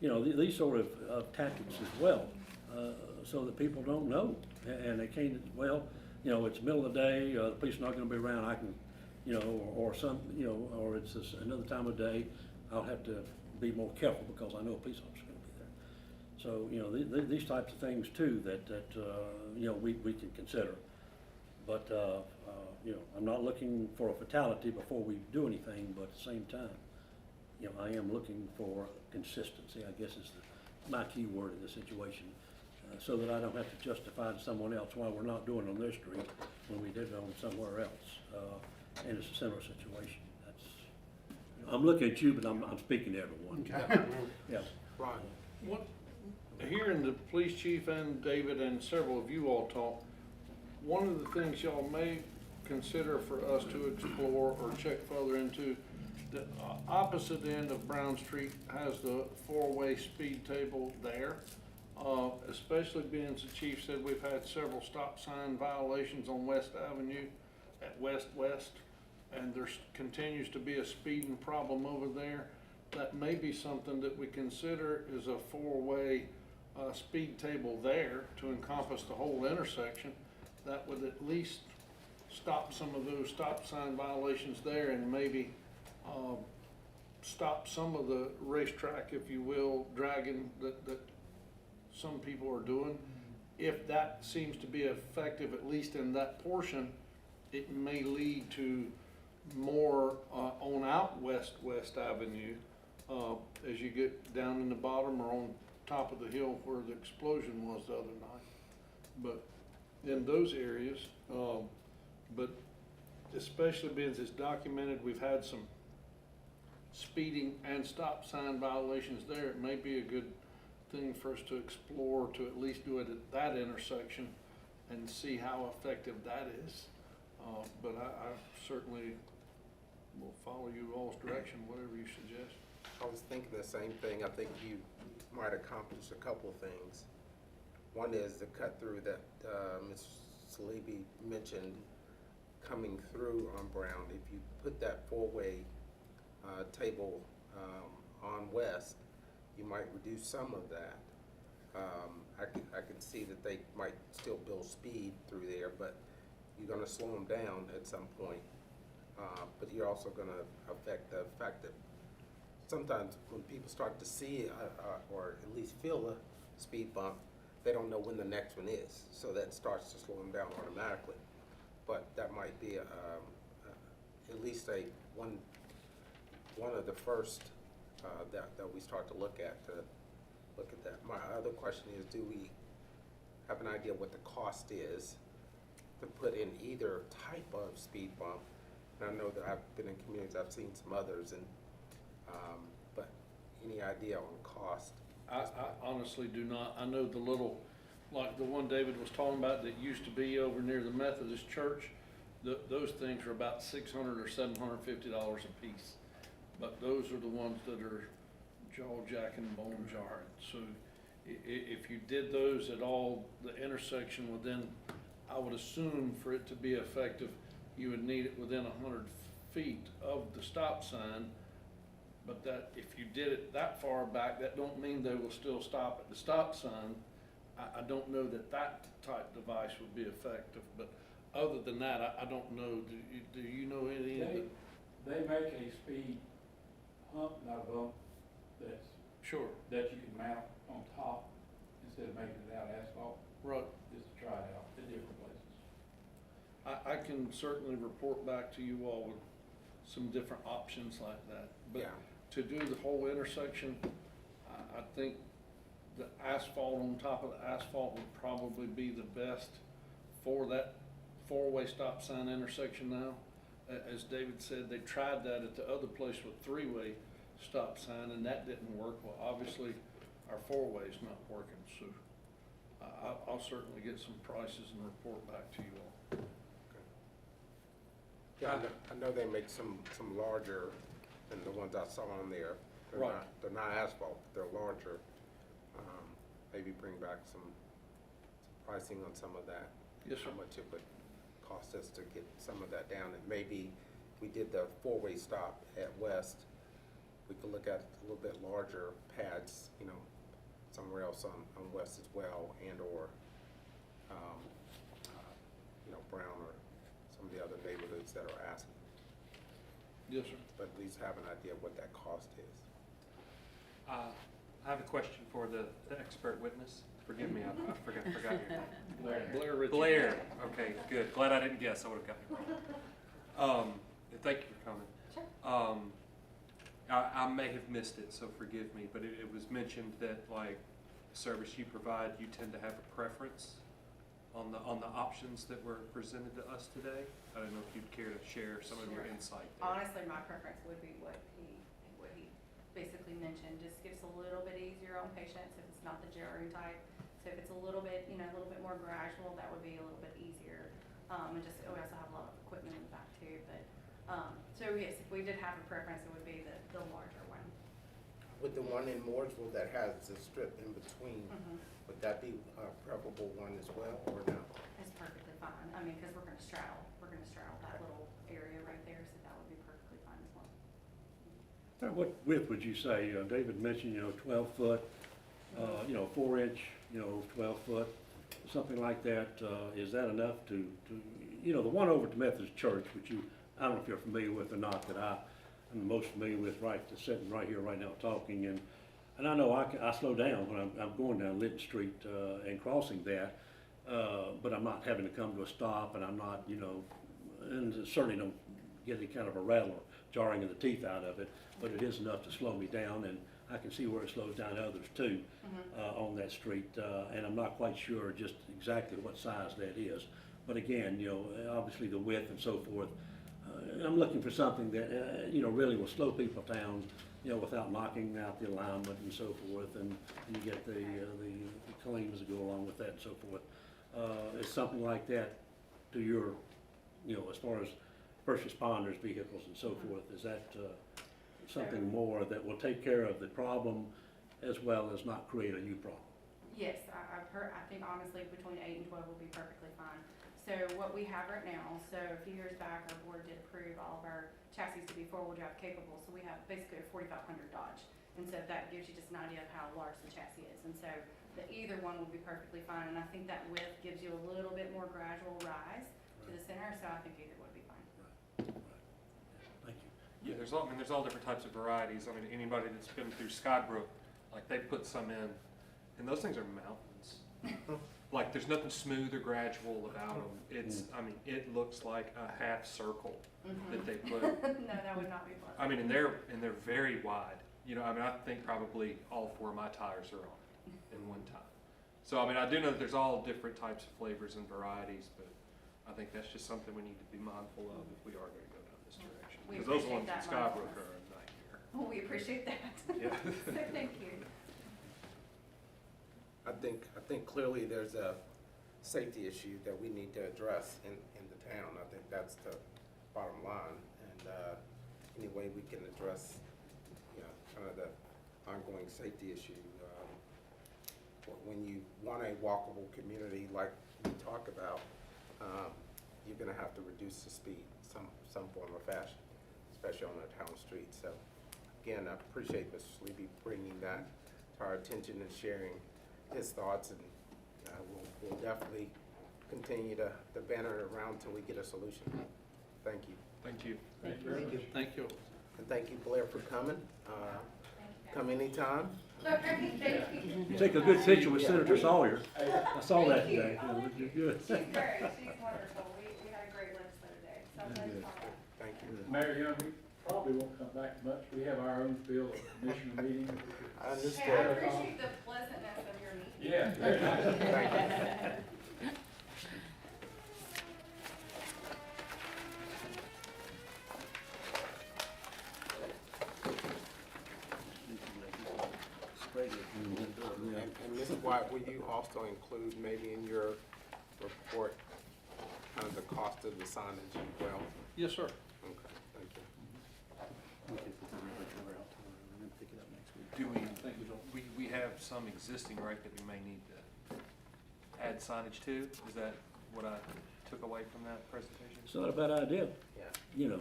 you know, these sort of tactics as well, so that people don't know, and they can't. Well, you know, it's the middle of the day. The police are not going to be around. I can, you know, or some, you know, or it's another time of day. I'll have to be more careful because I know a police officer is going to be there. So, you know, these types of things too that you know, we can consider. But you know, I'm not looking for a fatality before we do anything, but at the same time, you know, I am looking for consistency, I guess is my key word in this situation, so that I don't have to justify to someone else why we're not doing it on this street when we did it on somewhere else. And it's a similar situation. That's, you know, I'm looking at you, but I'm speaking to everyone. Yeah. Right. What, hearing the police chief and David and several of you all talk, one of the things y'all may consider for us to explore or check further into, the opposite end of Brown Street has the four-way speed table there. Especially being, as the chief said, we've had several stop sign violations on West Avenue at West, and there continues to be a speeding problem over there. That may be something that we consider is a four-way speed table there to encompass the whole intersection. That would at least stop some of those stop sign violations there, and maybe stop some of the racetrack, if you will, dragging that some people are doing. If that seems to be effective, at least in that portion, it may lead to more on out West Avenue as you get down in the bottom or on top of the hill where the explosion was the other night. But in those areas, but especially being as it's documented, we've had some speeding and stop sign violations there. It may be a good thing for us to explore, to at least do it at that intersection and see how effective that is. But I certainly will follow you all's direction, whatever you suggest. I was thinking the same thing. I think you might accomplish a couple of things. One is the cut through that Ms. Salibi mentioned coming through on Brown. If you put that four-way table on West, you might reduce some of that. I can see that they might still build speed through there, but you're gonna slow them down at some point. But you're also gonna affect the fact that sometimes when people start to see or at least feel a speed bump, they don't know when the next one is. So that starts to slow them down automatically. But that might be at least one of the first that we start to look at that. My other question is, do we have an idea what the cost is to put in either type of speed bump? And I know that I've been in communities, I've seen some others, and but any idea on cost? I honestly do not. I know the little, like the one David was talking about that used to be over near the Methodist church, those things are about $600 or $750 a piece. But those are the ones that are jaw-jacking, bone-jarring. So if you did those at all, the intersection within, I would assume for it to be effective, you would need it within 100 feet of the stop sign. But that, if you did it that far back, that don't mean they will still stop at the stop sign. I don't know that type device would be effective, but other than that, I don't know. Do you know any of the? They make a speed hump, not a bump, Sure. that you can mount on top instead of making it out asphalt, Right. just to try it out at different places. I can certainly report back to you all with some different options like that. But Yeah. to do the whole intersection, I think the asphalt on top of the asphalt would probably be the best for that four-way stop sign intersection now. As David said, they tried that at the other place with three-way stop sign, and that didn't work. Well, obviously, our four-way is not working, so I'll certainly get some prices and report back to you all. Yeah, I know they make some larger than the ones I saw on there. Right. They're not asphalt, but they're larger. Maybe bring back some pricing on some of that. Yes, sir. How much it would cost us to get some of that down. And maybe we did the four-way stop at West, we could look at a little bit larger pads, somewhere else on West as well, and or, Brown or some of the other neighborhoods that are asking. Yes, sir. But at least have an idea of what that cost is. I have a question for the expert witness. Forgive me, I forgot your name. Blair Richard. Blair, okay, good. Glad I didn't guess, I would've gotten it wrong. Thank you for coming. I may have missed it, so forgive me, but it was mentioned that like service you provide, you tend to have a preference on the options that were presented to us today. I don't know if you'd care to share some of your Sure. insight there. Honestly, my preference would be what he basically mentioned, just gives a little bit easier on patients if it's not the jarring type. So if it's a little bit, a little bit more gradual, that would be a little bit easier. And just, we also have a lot of equipment in the back too, but, so yes, if we did have a preference, it would be the larger one. With the one in Mooresville that has the strip in between, Mhm. would that be a preferable one as well, or no? It's perfectly fine. I mean, cause we're gonna straddle that little area right there, so that would be perfectly fine as well. What width would you say? David mentioned, 12 foot, 4 inch, 12 foot, something like that. Is that enough to, the one over at the Methodist Church, which I don't know if you're familiar with or not, that I'm the most familiar with, sitting right here right now talking, and I know I slow down when I'm going down Linton Street and crossing that, but I'm not having to come to a stop, and I'm not, and certainly don't get any kind of a rattle or jarring of the teeth out of it, but it is enough to slow me down, and I can see where it slows down others too on that street, and I'm not quite sure just exactly what size that is. But again, obviously the width and so forth, I'm looking for something that, you know, really will slow people down, you know, without knocking out the alignment and so forth, and you get the claims that go along with that and so forth. Is something like that to your, you know, as far as first responders, vehicles and so forth, is that something more that will take care of the problem as well as not create a new problem? Yes, I've heard, I think honestly between 8 and 12 will be perfectly fine. So what we have right now, so a few years back, our board did approve all of our chassis to be four-wheel drive capable, so we have basically a 4500 Dodge. And so that gives you just an idea of how large the chassis is. And so the either one will be perfectly fine, and I think that width gives you a little bit more gradual rise to the center, so I think either would be fine. Thank you. Yeah, there's all, I mean, there's all different types of varieties. I mean, anybody that's been through Skybrook, like they put some in, and those things are mountains. Like there's nothing smooth or gradual about them. It's, I mean, it looks like a half circle that they put. No, that would not be fun. I mean, and they're very wide. You know, I mean, I think probably all 4 of my tires are on it in one time. So, I mean, I do know that there's all different types of flavors and varieties, but I think that's just something we need to be mindful of if we are going to go down this direction. We Because those appreciate ones in that Skybrook mindfulness. are a nightmare. Well, we appreciate that. Yeah. So thank you. I think clearly there's a safety issue that we need to address in the town. I think that's the bottom line. And any way we can address, you know, kind of the ongoing safety issue. When you want a walkable community like we talk about, you're gonna have to reduce the speed some form or fashion, especially on the town street. So again, I appreciate Mr. Sleepy bringing that to our attention and sharing his thoughts, and we'll definitely continue to banner it around till we get a solution. Thank you. Thank you. Thank you very much. Thank you. And thank you, Blair, for coming. Come anytime. You take a good picture with Senator Sawyer. I saw that today. You're good. She's great, she's wonderful. We had a great legislative day, so I'm glad you saw that. Thank you. Mayor Young, we probably won't come back much. We have our own field of commissioner meetings. I Hey, I understand. appreciate the pleasantness of your meeting. Yeah, very nice. Thank you. And Ms. White, will you also include maybe in your report kind of the cost of the signage as well? Yes, sir. Okay, thank you. Do we have some existing, right, that we may need to add signage to? Is that what I took away from that presentation? It's not a bad idea, Yeah. you know.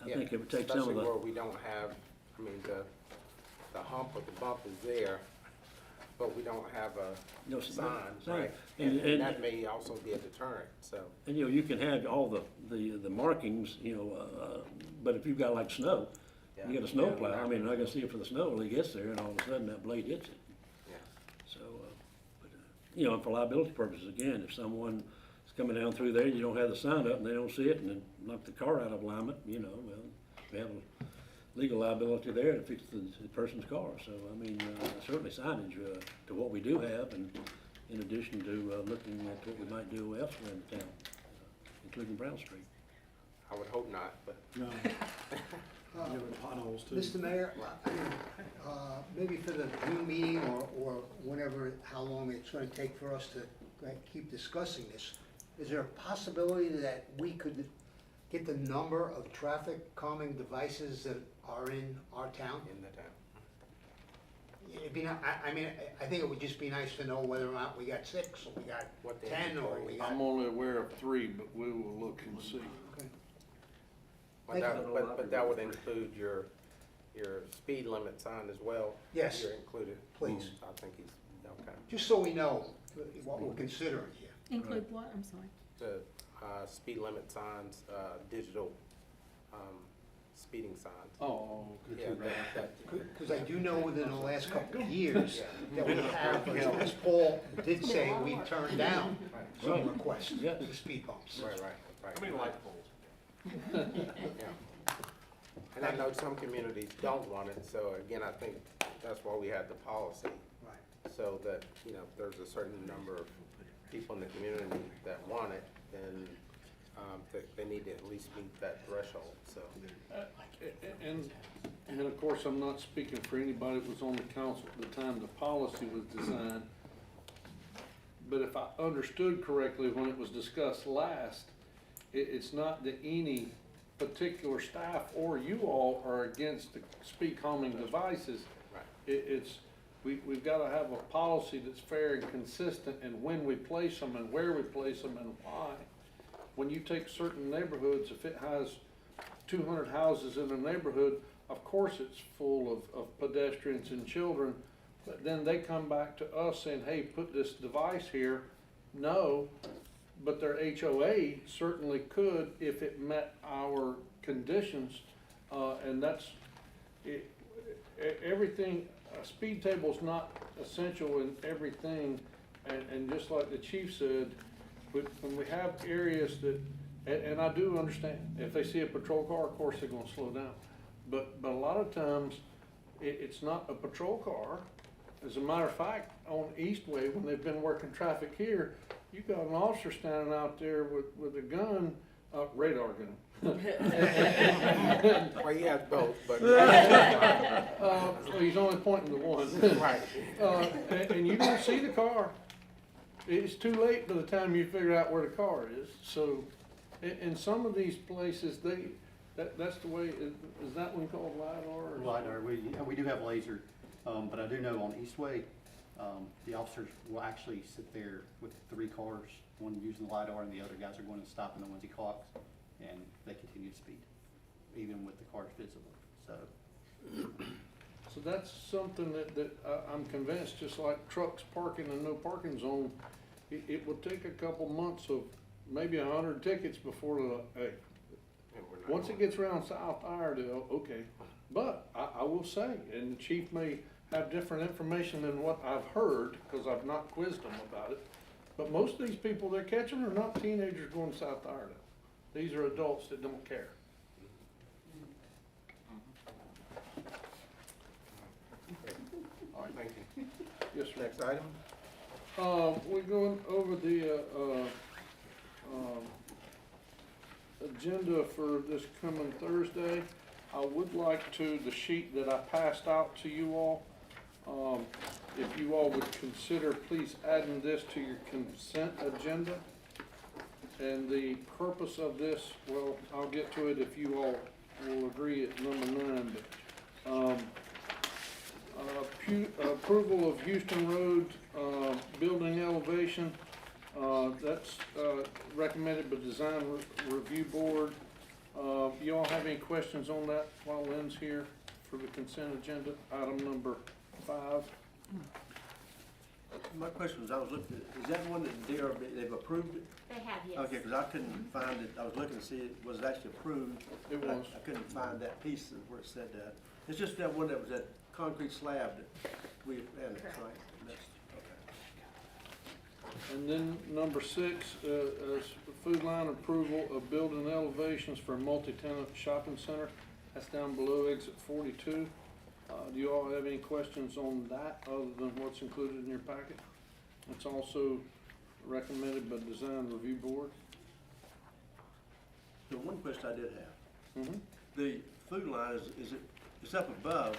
I Yeah, think it would take some of especially where the, we don't have, I mean, the hump or the bump is there, but we don't have a you know, sign, sign. right? And- And and- that may also be a deterrent, so. and, you know, you can have all the markings, you know, but if you've got like snow, you get a snow plow, I mean, you're not gonna see it for the snow till it gets there, and all of a sudden that blade hits it. Yeah. So, you know, for liability purposes, again, if someone is coming down through there, and you don't have the sign up, and they don't see it, and then knock the car out of alignment, you know, well, we have a legal liability there to fix the person's car. So, I mean, certainly signage to what we do have, and in addition to looking at what we might do elsewhere in the town, including Brown Street. I would hope not, but. No. There were potholes too. Mr. Mayor, maybe for the June meeting or whenever, how long it's gonna take for us to keep discussing this, is there a possibility that we could get the number of traffic calming devices that are in our town? In the town. It'd be, I mean, I think it would just be nice to know whether or not we got 6, or we got What the 10, or we got. I'm only aware of 3, but we will look and see. Okay. But Thank but that would include your speed limit sign as well? Yes. You're included? Please. I think he's, okay. Just so we know what we're considering here. Include what? I'm sorry. The speed limit signs, digital speeding signs. Oh, Yeah, that. Because I do know within the last couple of years Yeah. that we have, as Paul did say, we turned down some Right. requests Yeah. for speed bumps. Right. How many light poles? Yeah. And I know some communities don't want it, so again, I think that's why we had the policy, Right. so that, you know, if there's a certain number of people in the community that want it, then they need to at least meet that threshold, so. And of course, I'm not speaking for anybody that was on the council at the time the policy was designed. But if I understood correctly when it was discussed last, it's not that any particular staff or you all are against the speed calming devices. Right. We've gotta have a policy that's fair and consistent in when we place them and where we place them and why. When you take certain neighborhoods, if it has 200 houses in a neighborhood, of course it's full of pedestrians and children, but then they come back to us saying, hey, put this device here. No, but their HOA certainly could if it met our conditions, and that's, everything, a speed table's not essential in everything, and just like the chief said, when we have areas that, and I do understand, if they see a patrol car, of course they're gonna slow down. But a lot of times, it's not a patrol car. As a matter of fact, on Eastway, when they've been working traffic here, you got an officer standing out there with a gun, radar gun. Well, he has both, but. He's only pointing to one. Right. And you don't see the car. It's too late by the time you figure out where the car is. So, in some of these places, that's the way, is that one called LiDAR? LiDAR, we do have laser, but I do know on Eastway, the officers will actually sit there with 3 cars, one using the LiDAR and the other guys are going to stop in the ones he clocks, and they continue to speed, even with the cars visible, so. So that's something that I'm convinced, just like trucks parking and no parking zone, it will take a couple months of maybe 100 tickets before hey, once it gets around South Iredell, okay. But I will say, and the chief may have different information than what I've heard, because I've not quizzed them about it, but most of these people they're catching are not teenagers going to South Iredell. These are adults that don't care. All right, thank you. Yes, sir. Next item? We're going over the, agenda for this coming Thursday. I would like to, the sheet that I passed out to you all, if you all would consider please adding this to your consent agenda. And the purpose of this, well, I'll get to it if you all will agree at number 9, but, approval of Houston Road, building elevation, that's, recommended by Design Review Board. You all have any questions on that while Lynn's here for the consent agenda, item number 5? My question was, I was looking, is that one that they've approved it? They have, yes. Okay, because I couldn't find it, I was looking to see it was actually approved. It but was. I couldn't find that piece where it said that. It's just that one that was that concrete slab that we annexed, right? That's- okay. And then number 6, is food line approval of building elevations for a multi-tenant shopping center. That's down below exit 42. Do you all have any questions on that other than what's included in your packet? It's also recommended by Design Review Board. The one question I did have, Mm-hmm. the food line it's up above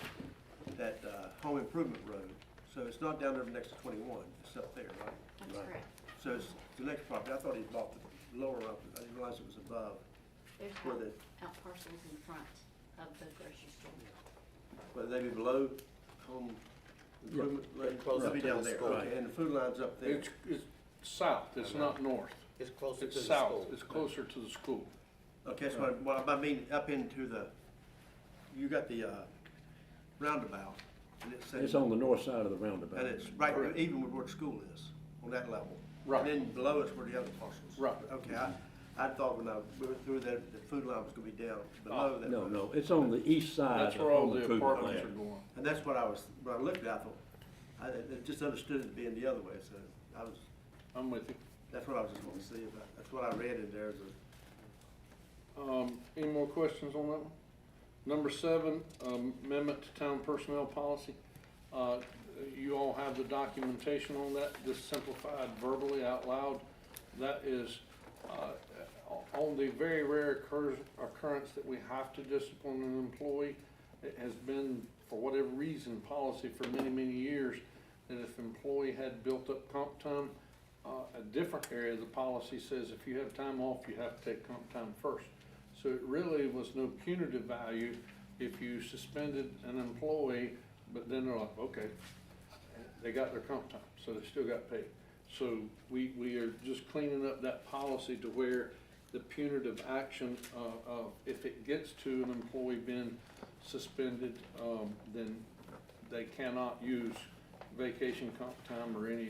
that, home improvement road. So it's not down there next to 21, it's up there, right? That's Right. correct. So it's the next property, I thought he bought the lower up, I didn't realize it was above. There's Where out parcels in front of the grocery store. Whether they be below home improvement, Right, close they'll up be to down the there, school. okay, and the food line's up there. It's south, it's not north. It's closer to the It's school. south, it's closer to the school. Okay, that's what I mean, up into the, you got the, roundabout, and it says. It's on the north side of the roundabout. And it's right, even where the school is, on that level. Right. And then below us where the other parcels. Right. Okay, I thought when I went through that, the food line was gonna be down below that. No, it's on the east side That's of where all Home the Improvement apartments are Land. going. And that's what when I looked at it, I thought, I just understood it being the other way, so I'm with you. that's what I was just wanting to see about, that's what I read in there, Any more questions on that one? Number 7, amendment to town personnel policy. You all have the documentation on that, just simplified verbally out loud. That is, On the very rare occurrence that we have to discipline an employee, it has been, for whatever reason, policy for many, many years, that if employee had built up comp time, a different area of the policy says if you have time off, you have to take comp time first. So it really was no punitive value if you suspended an employee, but then they're like, okay, they got their comp time, so they still got paid. So we are just cleaning up that policy to where the punitive action, if it gets to an employee being suspended, then they cannot use vacation comp time or any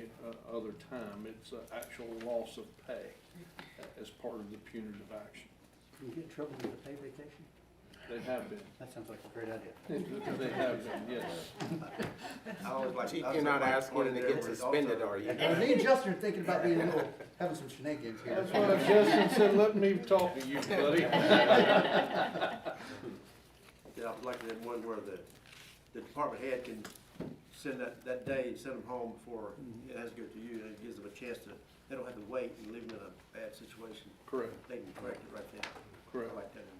other time. It's an actual loss of pay as part of the punitive action. Can you get in trouble with a paid vacation? They have been. That sounds like a great idea. They have been, yes. I always like. Chief, you're not asking him to get suspended, are you? Me and Justin are thinking about being a little, having some shenanigans here. That's why Justin said, let me talk to you, buddy. Yeah, I'd like that one where the department head can send that day, send them home before it has to go to you, and it gives them a chance to, they don't have to wait and leave them in a bad situation. Correct, They can correct it right there. correct. I like that in there.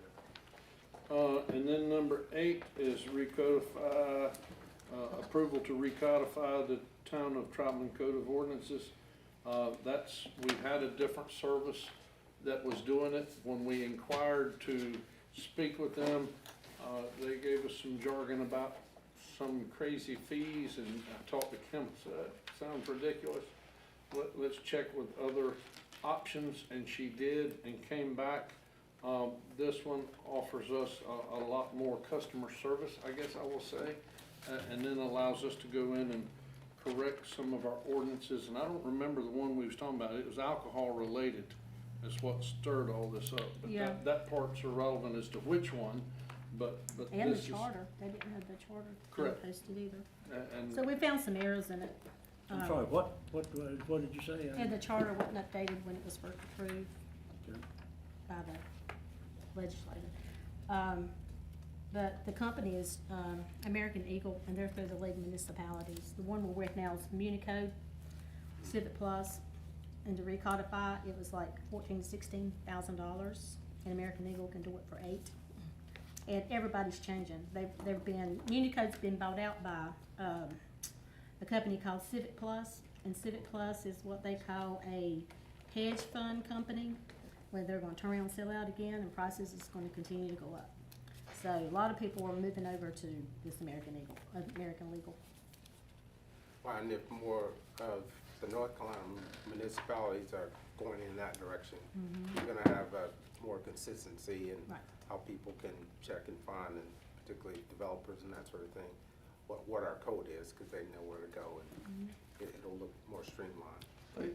And then number 8 is recodify, approval to recodify the Town of Troutman Code of Ordinances. We had a different service that was doing it. When we inquired to speak with them, they gave us some jargon about some crazy fees, and I talked to Kim, said, that sounds ridiculous. Let's check with other options, and she did, and came back. This one offers us a lot more customer service, I guess I will say, and then allows us to go in and correct some of our ordinances. And I don't remember the one we was talking about. It was alcohol related is what stirred all this up. But Yeah. that part's irrelevant as to which one, but And this the is. charter, they didn't have the charter Correct. posted either. And So we found some errors in it. I'm sorry, what did you say? And the charter wasn't updated when it was first approved Okay. by the legislature. But the company is, American Eagle, and they're through the League of Municipalities. The one we're with now is Municode, Civic Plus, and to recodify, it was like $14,000 to $16,000, and American Eagle can do it for $8,000. And everybody's changing. Municode's been bought out by, a company called Civic Plus, and Civic Plus is what they call a hedge fund company, where they're gonna turn around and sell out again, and prices is gonna continue to go up. So a lot of people are moving over to this American Legal. And if more of the North Carolina municipalities are going in that direction, you're gonna have more consistency in Right. how people can check and find, and particularly developers and that sort of thing, what our code is, because they know where to go, and it'll look more streamlined.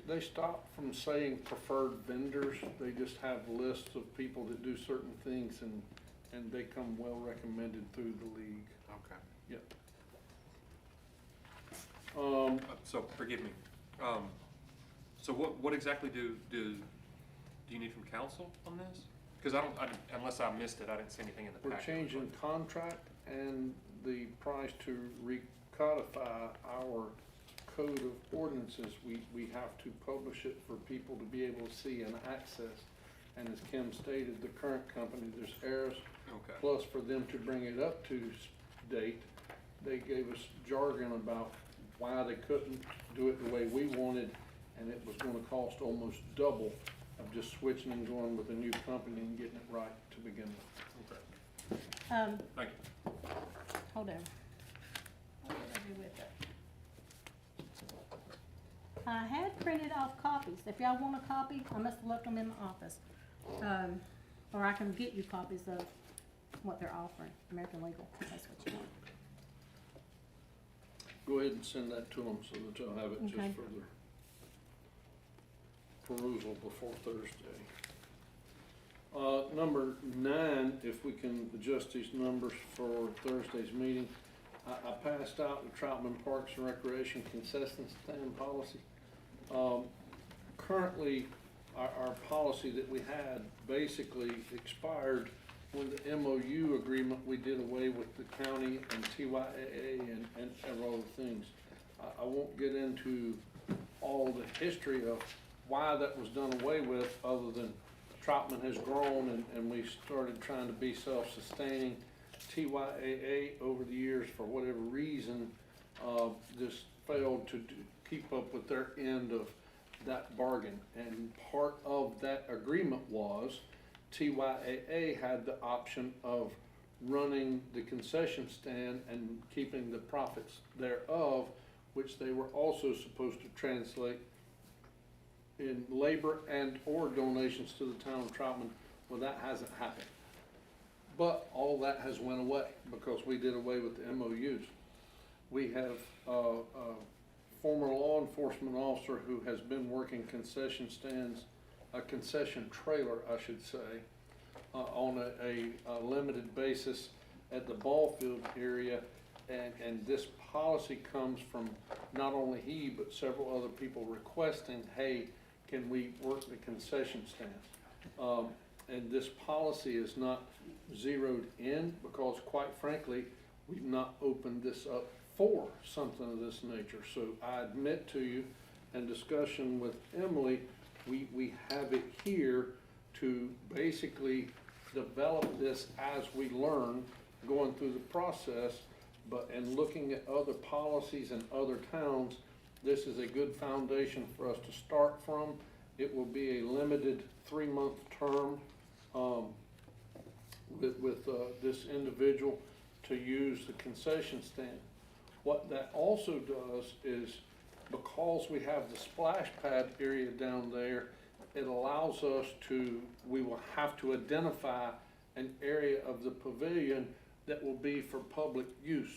they stopped from saying preferred vendors. They just have lists of people that do certain things, and they come well recommended through the league. Okay. Yep. So, forgive me. So what exactly do you need from council on this? Because unless I missed it, I didn't see anything in the We're packet. changing contract and the price to recodify our code of ordinances. We have to publish it for people to be able to see and access. And as Kim stated, the current company, there's errors. Okay. Plus, for them to bring it up to date, they gave us jargon about why they couldn't do it the way we wanted, and it was gonna cost almost double of just switching and going with a new company and getting it right to begin with. Okay. Thank you. Hold on. What did I do with it? I had printed off copies. If y'all want a copy, I must have left them in the office. Or I can get you copies of what they're offering, American Legal, if that's what you want. Go ahead and send that to them so that they'll have it just Okay. for their perusal before Thursday. Number 9, if we can adjust these numbers for Thursday's meeting. I passed out the Troutman Parks and Recreation concession stand policy. Currently, our policy that we had basically expired when the MOU agreement we did away with the county and TYAA and several other things. I won't get into all the history of why that was done away with, other than Troutman has grown and we started trying to be self-sustaining. TYAA over the years, for whatever reason, just failed to keep up with their end of that bargain. And part of that agreement was TYAA had the option of running the concession stand and keeping the profits thereof, which they were also supposed to translate in labor and or donations to the town of Troutman. Well, that hasn't happened. But all that has went away because we did away with the MOUs. We have a former law enforcement officer who has been working concession stands, a concession trailer, I should say, on a limited basis at the ball field area. And this policy comes from not only he, but several other people requesting, hey, can we work the concession stands? And this policy is not zeroed in because, quite frankly, we've not opened this up for something of this nature. So I admit to you, in discussion with Emily, we have it here to basically develop this as we learn, going through the process. But in looking at other policies in other towns, this is a good foundation for us to start from. It will be a limited 3-month term with this individual to use the concession stand. What that also does is, because we have the splash pad area down there, it allows us to, we will have to identify an area of the pavilion that will be for public use.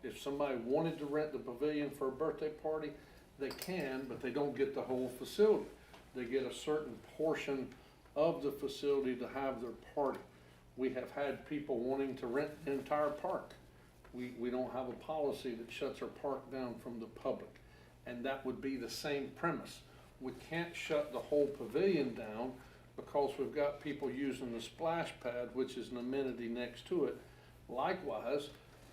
If somebody wanted to rent the pavilion for a birthday party, they can, but they don't get the whole facility. They get a certain portion of the facility to have their party. We have had people wanting to rent the entire park. We don't have a policy that shuts our park down from the public. And that would be the same premise. We can't shut the whole pavilion down because we've got people using the splash pad, which is an amenity next to it. Likewise,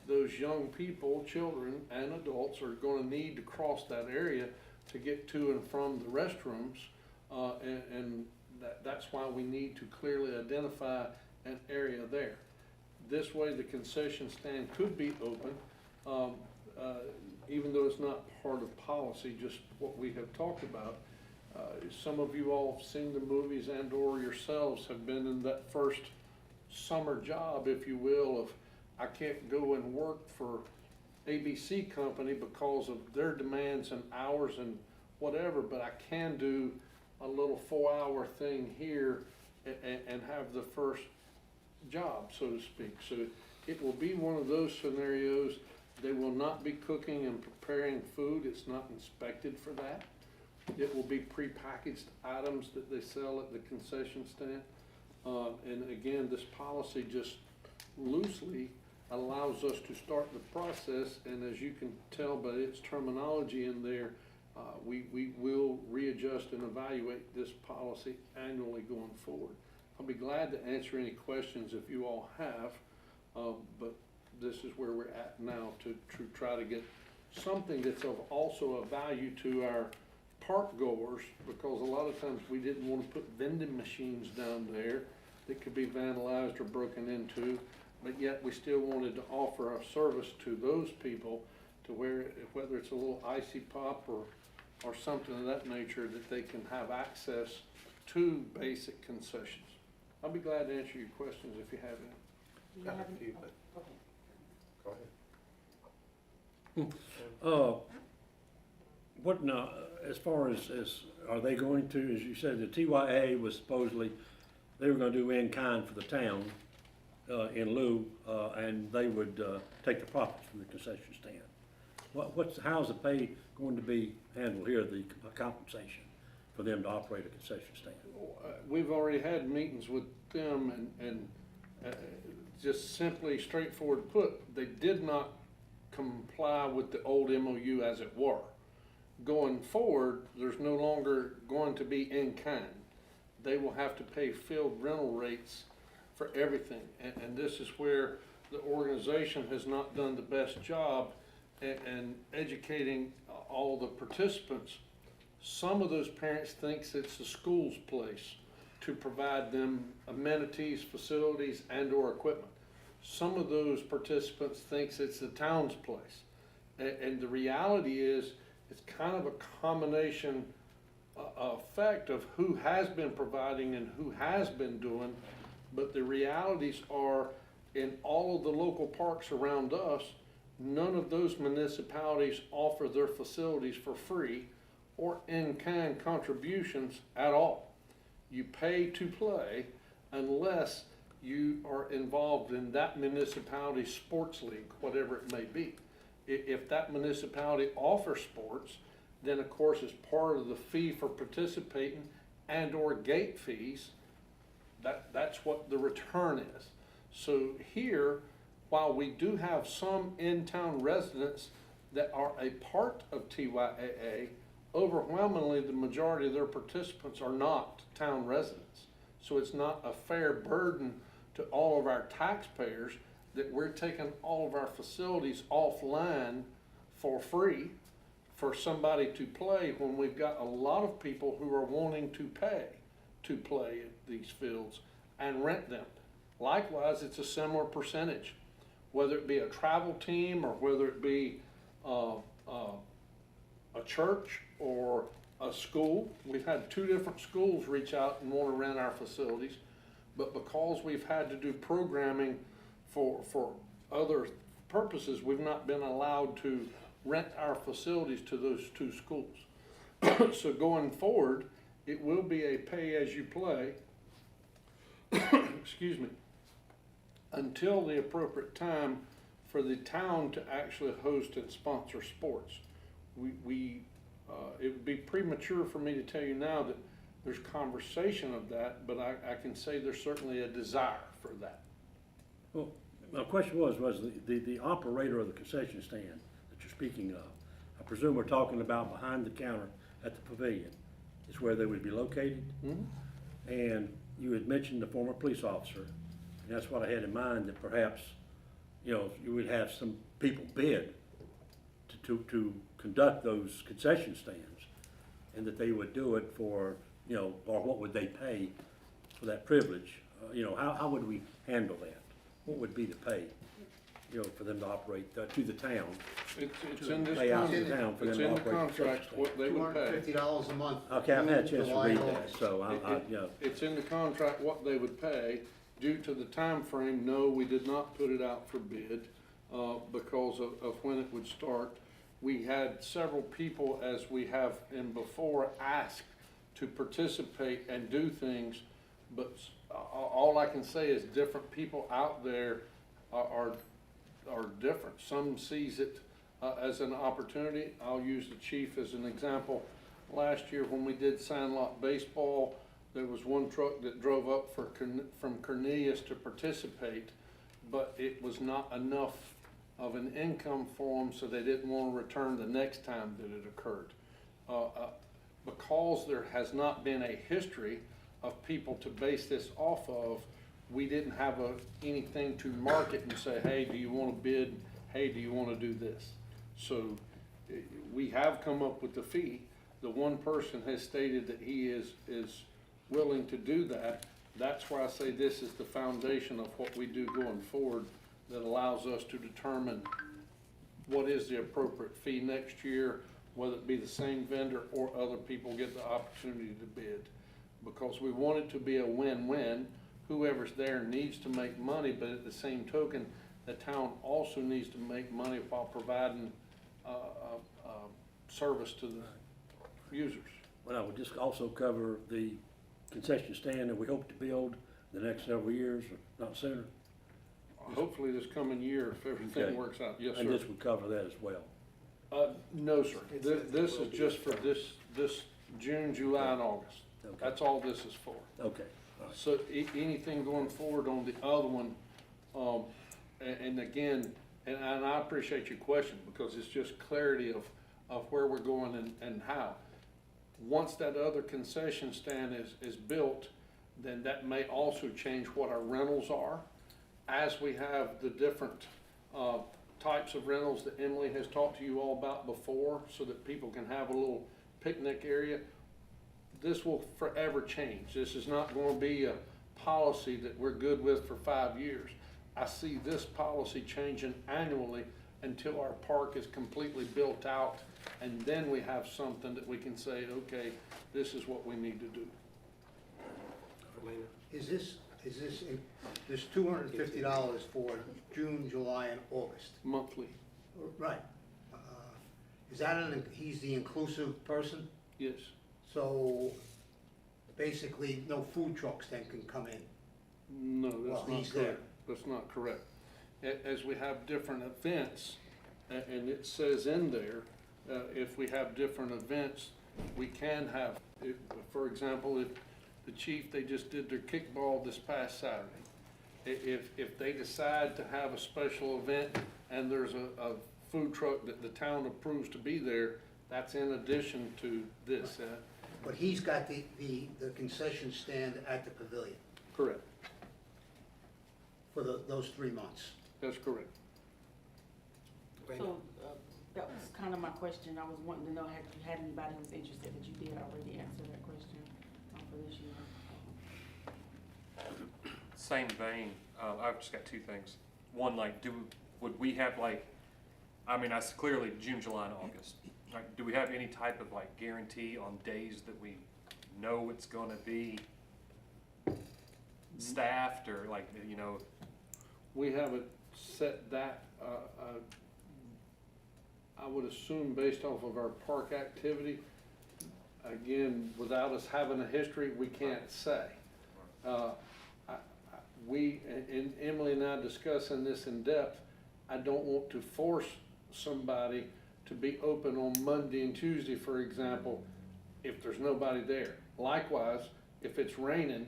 those young people, children and adults, are going to need to cross that area to get to and from the restrooms. And that's why we need to clearly identify an area there. This way the concession stand could be open, even though it's not part of policy, just what we have talked about. Some of you all have seen the movies and or yourselves have been in that first summer job, if you will, of I can't go and work for ABC company because of their demands and hours and whatever, but I can do a little 4-hour thing here and have the first job, so to speak. So it will be one of those scenarios. They will not be cooking and preparing food. It's not inspected for that. It will be prepackaged items that they sell at the concession stand. And again, this policy just loosely allows us to start the process, and as you can tell by its terminology in there, we will readjust and evaluate this policy annually going forward. I'll be glad to answer any questions if you all have, but this is where we're at now to try to get something that's of also of value to our park goers, because a lot of times we didn't want to put vending machines down there that could be vandalized or broken into, but yet we still wanted to offer a service to those people to where, whether it's a little icy pop or something of that nature, that they can have access to basic concessions. I'll be glad to answer your questions if you have any. Got a few, but go ahead. What now, as far as are they going to, as you said, the TYA was supposedly, they were gonna do in-kind for the town, in lieu, and they would, take the profits from the concession stand. How's the pay going to be handled here, the compensation for them to operate a concession stand? We've already had meetings with them and just simply straightforward put, they did not comply with the old MOU as it were. Going forward, there's no longer going to be in kind. They will have to pay field rental rates for everything. And this is where the organization has not done the best job in educating all the participants. Some of those parents thinks it's the school's place. to provide them amenities, facilities, and/or equipment. Some of those participants thinks it's the town's place. And the reality is, it's kind of a combination effect of who has been providing and who has been doing, but the realities are, in all of the local parks around us, none of those municipalities offer their facilities for free or in-kind contributions at all. You pay to play unless you are involved in that municipality's sports league, whatever it may be. If that municipality offers sports, then of course as part of the fee for participating and/or gate fees, that's what the return is. So here, while we do have some in-town residents that are a part of TYAA, overwhelmingly the majority of their participants are not town residents. So it's not a fair burden to all of our taxpayers that we're taking all of our facilities offline for free for somebody to play, when we've got a lot of people who are wanting to pay to play at these fields and rent them. Likewise, it's a similar percentage, whether it be a travel team or whether it be a church or a school. We've had 2 different schools reach out and want to rent our facilities, but because we've had to do programming for other purposes, we've not been allowed to rent our facilities to those 2 schools. So going forward, it will be a pay-as-you-play, excuse me, until the appropriate time for the town to actually host and sponsor sports. It would be premature for me to tell you now that there's conversation of that, but I can say there's certainly a desire for that. Well, my question was the operator of the concession stand that you're speaking of, I presume we're talking about behind the counter at the pavilion, is where they would be located? Mm-hmm. And you had mentioned the former police officer, and that's what I had in mind, that perhaps, you know, you would have some people bid to conduct those concession stands, and that they would do it for, you know, or what would they pay for that privilege? You know, how would we handle that? What would be the pay, you know, for them to operate to the town? It's in this Pay out to contract, the town for them it's to in the operate contract what they would pay. $250 a month. Okay, I've had a chance to July read and that, August. so you know. It's in the contract what they would pay. Due to the time frame, no, we did not put it out for bid because of when it would start. We had several people, as we have in before, ask to participate and do things, but all I can say is different people out there are different. Some sees it as an opportunity. I'll use the chief as an example. Last year when we did Sandlot Baseball, there was one truck that drove up from Cornelius to participate, but it was not enough of an income for them, so they didn't want to return the next time that it occurred. Because there has not been a history of people to base this off of, we didn't have anything to market and say, hey, do you want to bid? Hey, do you want to do this? So we have come up with the fee. The one person has stated that he is willing to do that. That's why I say this is the foundation of what we do going forward, that allows us to determine what is the appropriate fee next year, whether it be the same vendor or other people get the opportunity to bid. Because we want it to be a win-win. Whoever's there needs to make money, but at the same token, the town also needs to make money while providing service to the users. Well, I would just also cover the concession stand that we hope to build the next several years, or not sooner. Hopefully this coming year, if everything Okay. works out. Yes, And sir. this would cover that as well. No, sir. This is just for this June, July, and August. Okay. That's all this is for. Okay, all right. So anything going forward on the other one, and again, and I appreciate your question because it's just clarity of where we're going and how. Once that other concession stand is built, then that may also change what our rentals are. As we have the different types of rentals that Emily has talked to you all about before, so that people can have a little picnic area, this will forever change. This is not gonna be a policy that we're good with for 5 years. I see this policy changing annually until our park is completely built out, and then we have something that we can say, okay, this is what we need to do. Elena? Is this, there's $250 for June, July, and August? Monthly, Right. Is that he's the inclusive person? yes. So basically, no food trucks then can come in? No, Well, that's not he's there. correct. That's not correct. As we have different events, and it says in there, if we have different events, we can have, for example, if the chief, they just did their kickball this past Saturday. If they decide to have a special event and there's a food truck that the town approves to be there, that's in addition to this. But he's got the concession stand at the pavilion Correct. for those 3 months? That's correct. Elena? So, that was kind of my question. I was wanting to know, had you had anybody who was interested, but you did already answer that question for this year. Same vein, I've just got two things. One, like, would we have like, I mean, that's clearly June, July, and August. Like, do we have any type of like guarantee on days that we know it's gonna be staffed or like, you know? We haven't set that, I would assume based off of our park activity. Again, without us having a history, we can't say. And Emily and I discussing this in depth, I don't want to force somebody to be open on Monday and Tuesday, for example, if there's nobody there. Likewise, if it's raining,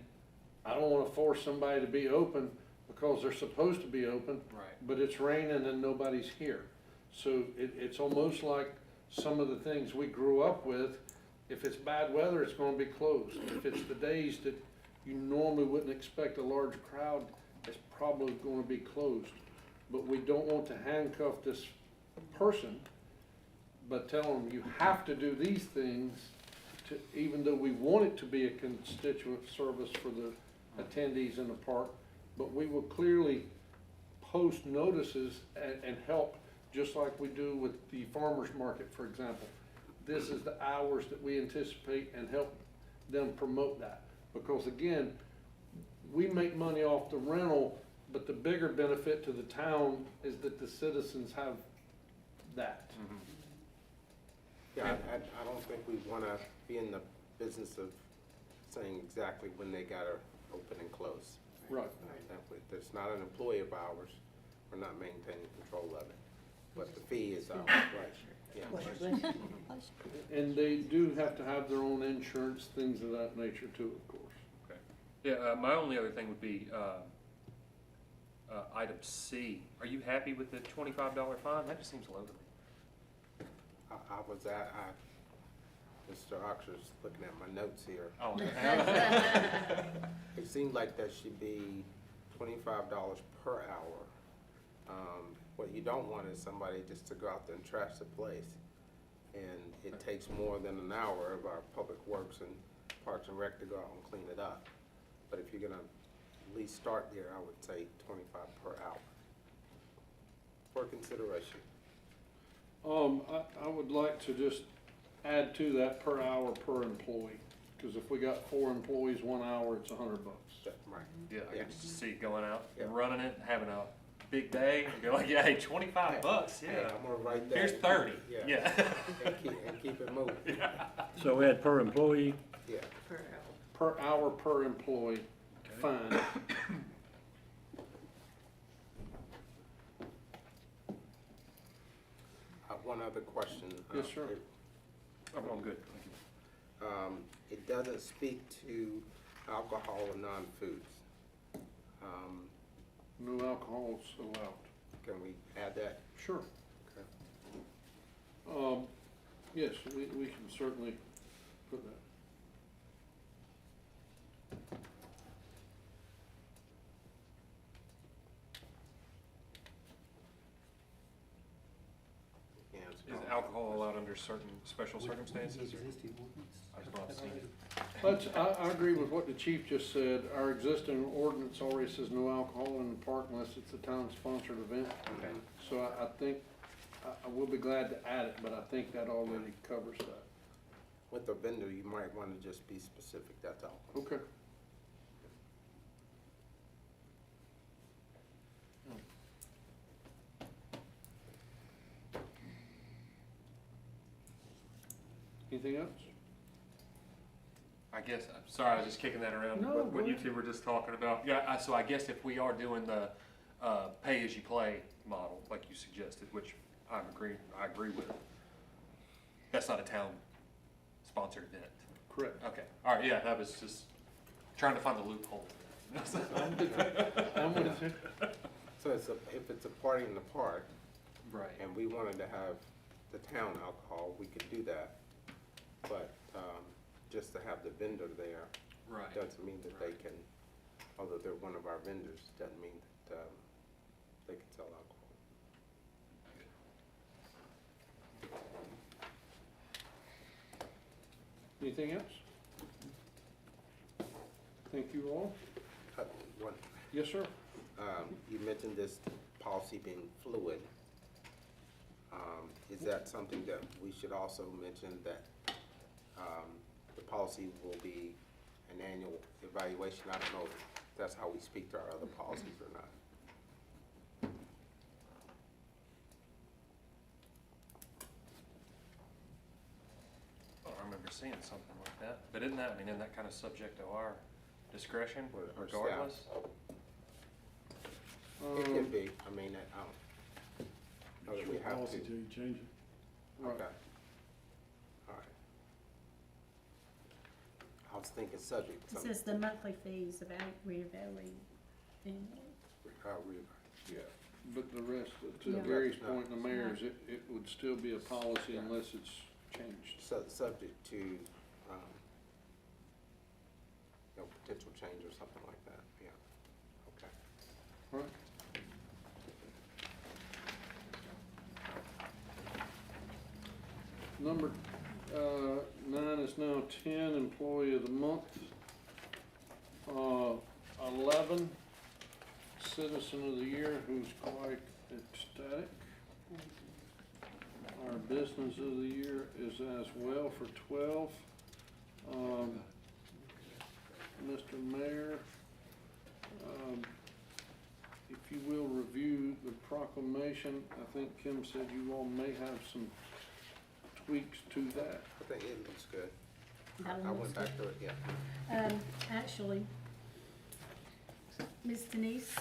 I don't wanna force somebody to be open because they're supposed to be open, Right. but it's raining and nobody's here. So it's almost like some of the things we grew up with. If it's bad weather, it's gonna be closed. If it's the days that you normally wouldn't expect a large crowd, it's probably gonna be closed. But we don't want to handcuff this person, but tell them you have to do these things to, even though we want it to be a constituent service for the attendees in the park, but we will clearly post notices and help, just like we do with the farmer's market, for example. This is the hours that we anticipate and help them promote that. Because again, we make money off the rental, but the bigger benefit to the town is that the citizens have that. Yeah, I don't think we wanna be in the business of saying exactly when they gotta open and close. Right. There's not an employee of ours, we're not maintaining control of it, but the fee is ours, right, yeah. And they do have to have their own insurance, things of that nature too, of course. Okay. Yeah, my only other thing would be, item C. Are you happy with the $25 fine? That just seems low to me. Mr. Oxer's looking at my notes here. Oh. It seemed like that should be $25 per hour. What you don't want is somebody just to go out there and trash the place. And it takes more than an hour of our public works and Parks and Rec to go out and clean it up. But if you're gonna at least start there, I would say 25 per hour. For consideration. I would like to just add to that per hour per employee, because if we got 4 employees, 1 hour, it's $100. Right. Yeah, I Yeah. can just see going out and Yeah. running it, having a big day, and go like, yeah, hey, $25, Hey, yeah. I'm gonna write that. Here's 30, Yeah. yeah. And keep it moving. So we had per employee, Yeah. Per hour per employee, fine. One other question. Yes, sir. I'm good. It doesn't speak to alcohol or non-foods. No alcohol is allowed. Can we add that? Sure. Okay. Yes, we can certainly put that. Yeah, it's Is alcohol. alcohol allowed under certain special circumstances? Or? Existing ordinance. I've not seen it. I agree with what the chief just said. Our existing ordinance already says no alcohol in the park unless it's a town-sponsored event. Okay. So I think, I will be glad to add it, but I think that already covers that. With the vendor, you might want to just be specific, that's all. Okay. Anything else? I guess, I'm sorry, I was just kicking that around, No, what go you ahead. two were just talking about. Yeah, so I guess if we are doing the pay-as-you-play model, like you suggested, which I agree with, that's not a town-sponsored event. Correct. Okay, all right, yeah, I was just trying to find the loophole. I'm with you. So if it's a party in the park, Right. and we wanted to have the town alcohol, we could do that. But, just to have the vendor there Right. doesn't mean that they can, although they're one of our vendors, doesn't mean that, they can sell alcohol. Anything else? Thank you all. One, Yes, sir. you mentioned this policy being fluid. Is that something that we should also mention, that the policy will be an annual evaluation? I don't know if that's how we speak to our other policies or not. I remember seeing something like that, but isn't that kind of subject to our discretion Or staff. regardless? It could be, I mean, I don't know that we have Policy to. till you change it. Right. Okay. All right. I was thinking subject. It says the monthly fees reevaluated annually. Yeah, but the rest, to Yeah. Gary's point and the mayor's, it would still be a policy unless it's changed. Subject to, potential change or something like that, yeah. Okay. Right. Number 9 is now 10, Employee of the Month. 11, Citizen of the Year, who's quite ecstatic. Our Business of the Year is as well for 12. Mr. Mayor, if you will review the proclamation, I think Kim said you all may have some tweaks to that. I think it looks good. That I one went looks back to it, yeah. Actually, Ms. Denise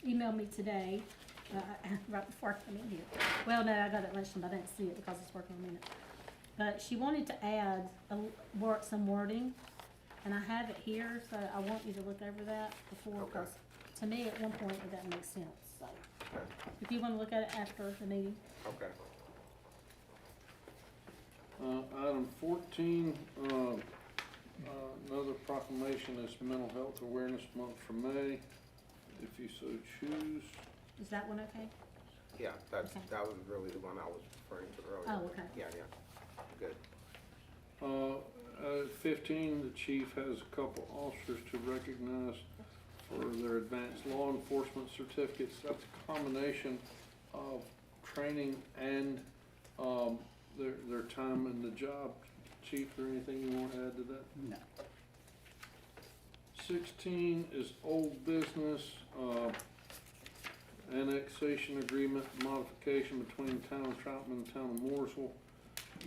emailed me today, right before I came in here. Well, no, I got it at lunchtime, I didn't see it because it's working on a minute. But she wanted to add some wording, and I have it here, so I want you to look over that before, Okay. because to me, at one point, it doesn't make sense, so. Okay. If you wanna look at it after the meeting. Okay. Item 14, another proclamation is Mental Health Awareness Month for May, if you so choose. Is that one okay? Yeah, Okay. that was really the one I was referring to earlier. Oh, okay. Yeah, good. 15, the chief has a couple officers to recognize for their advanced law enforcement certificates. That's a combination of training and their time in the job. Chief, is there anything you want to add to that? No. 16 is old business, annexation agreement modification between town of Troutman and town of Mooresville.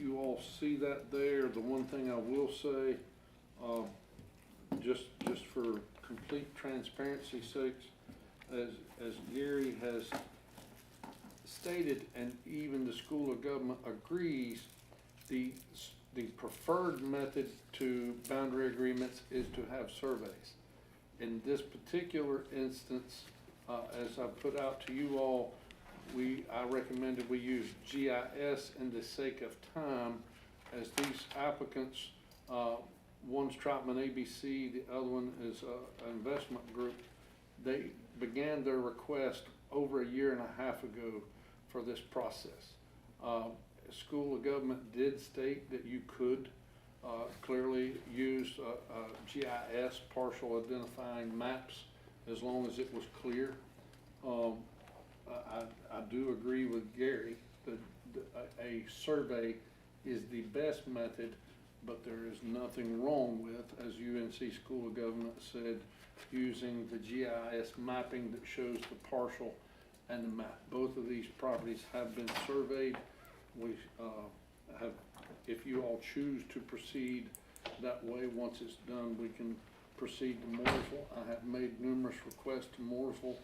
You all see that there. The one thing I will say, just for complete transparency's sakes, as Gary has stated, and even the School of Government agrees, the preferred method to boundary agreements is to have surveys. In this particular instance, as I put out to you all, I recommended we use GIS in the sake of time, as these applicants, one's Troutman ABC, the other one is an investment group. They began their request over a year and a half ago for this process. school of government did state that you could clearly use GIS, partial identifying maps, as long as it was clear. I do agree with Gary that a survey is the best method, but there is nothing wrong with, as UNC School of Government said, using the GIS mapping that shows the partial and the map. Both of these properties have been surveyed. We have, if you all choose to proceed that way, once it's done, we can proceed to Mooresville. I have made numerous requests to Mooresville.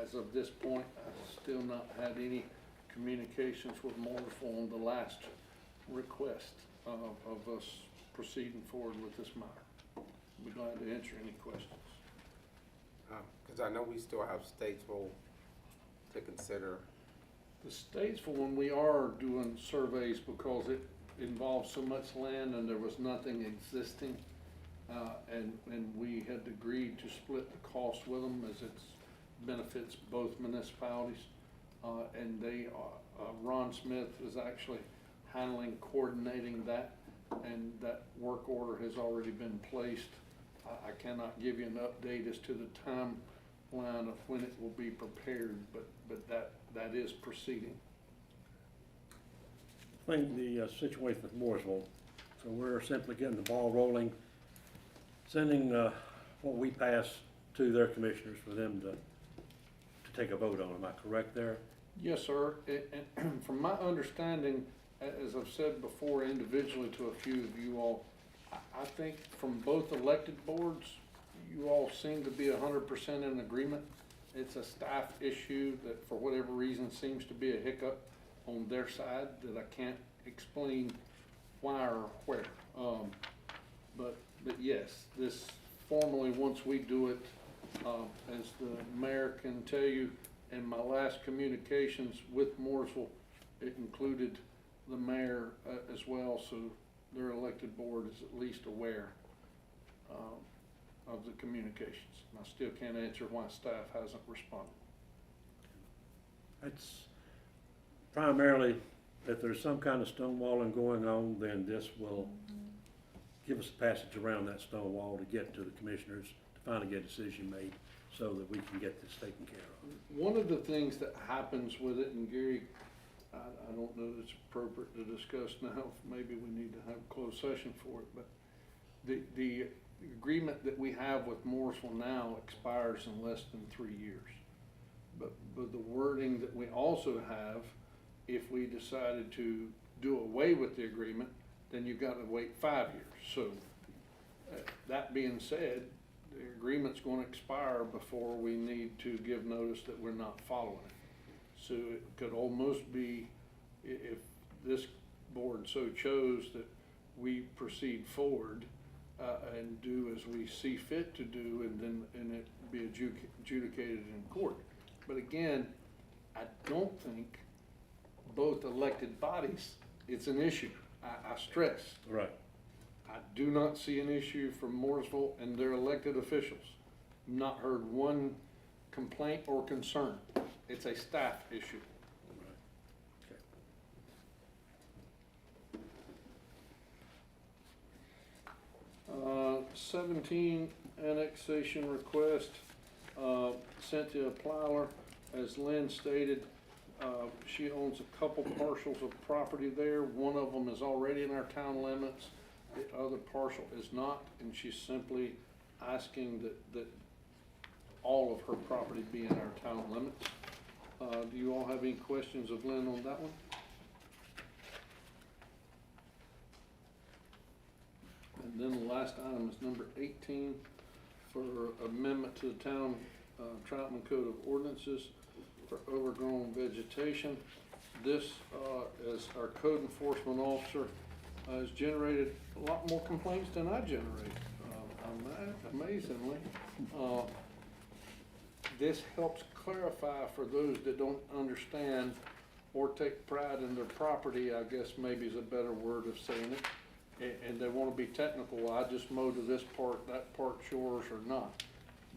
As of this point, I've still not had any communications with Mooresville on the last request of us proceeding forward with this matter. I'll be glad to answer any questions. Because I know we still have Statesville to consider. The Statesville one, we are doing surveys because it involves so much land and there was nothing existing. And we had agreed to split the cost with them as it benefits both municipalities. And they, Ron Smith is actually handling, coordinating that, and that work order has already been placed. I cannot give you an update as to the timeline of when it will be prepared, but that is proceeding. I think the situation with Mooresville, so we're simply getting the ball rolling, sending what we pass to their commissioners for them to take a vote on. Am I correct there? Yes, sir. And from my understanding, as I've said before individually to a few of you all, I think from both elected boards, you all seem to be 100% in agreement. It's a staff issue that for whatever reason seems to be a hiccup on their side that I can't explain why or where. But yes, this formally, once we do it, as the mayor can tell you, in my last communications with Mooresville, it included the mayor as well, so their elected board is at least aware of the communications. And I still can't answer why staff hasn't responded. It's primarily, if there's some kind of stonewalling going on, then this will give us a passage around that stone wall to get to the commissioners to finally get a decision made so that we can get this taken care of. One of the things that happens with it, and Gary, I don't know that it's appropriate to discuss now, maybe we need to have a closed session for it, but the agreement that we have with Mooresville now expires in less than 3 years. But the wording that we also have, if we decided to do away with the agreement, then you've got to wait 5 years. So that being said, the agreement's going to expire before we need to give notice that we're not following it. So it could almost be, if this board so chose, that we proceed forward and do as we see fit to do, and it be adjudicated in court. But again, I don't think both elected bodies, it's an issue. I stress. Right. I do not see an issue from Mooresville and their elected officials. Not heard one complaint or concern. It's a staff issue. 17 annexation request, Cynthia Plyler, as Lynn stated, she owns a couple parcels of property there. One of them is already in our town limits. The other parcel is not, and she's simply asking that all of her property be in our town limits. Do you all have any questions of Lynn on that one? And then the last item is number 18 for amendment to the town Troutman Code of Ordinances for overgrown vegetation. This, as our code enforcement officer, has generated a lot more complaints than I generate, amazingly. This helps clarify for those that don't understand or take pride in their property, I guess maybe is a better word of saying it. And they want to be technical, I just mow to this part, that part's yours or not.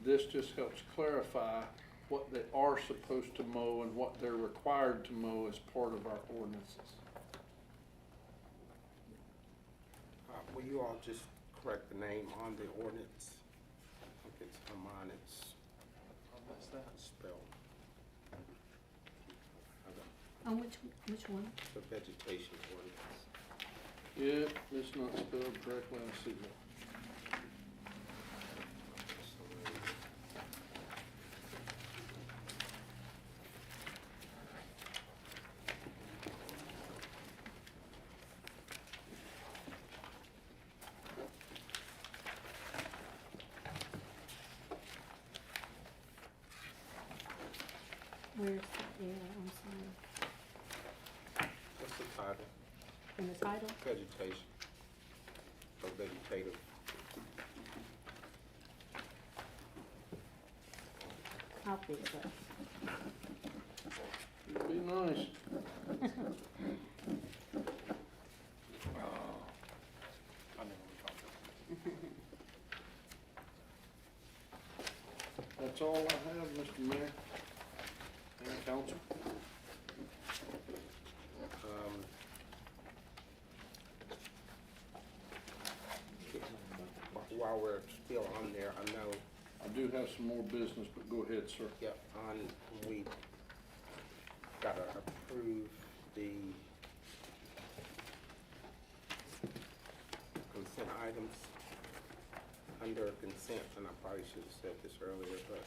This just helps clarify what they are supposed to mow and what they're required to mow as part of our ordinances. will you all just correct the name on the ordinance? I think it's Amon, it's What's that? spelled. On which one? The vegetation ordinance. Yeah, it's not spelled correctly, I see that. Where's the, I'm sorry, What's the title? in the title? Vegetation. Or vegetative. I'll fix it. It'd be nice. I know what we're talking about. That's all I have, Mr. Mayor and council. While we're still on there, I know, I do have some more business, but go ahead, sir. yep, we gotta approve the consent items. Under consent, and I probably should have said this earlier, but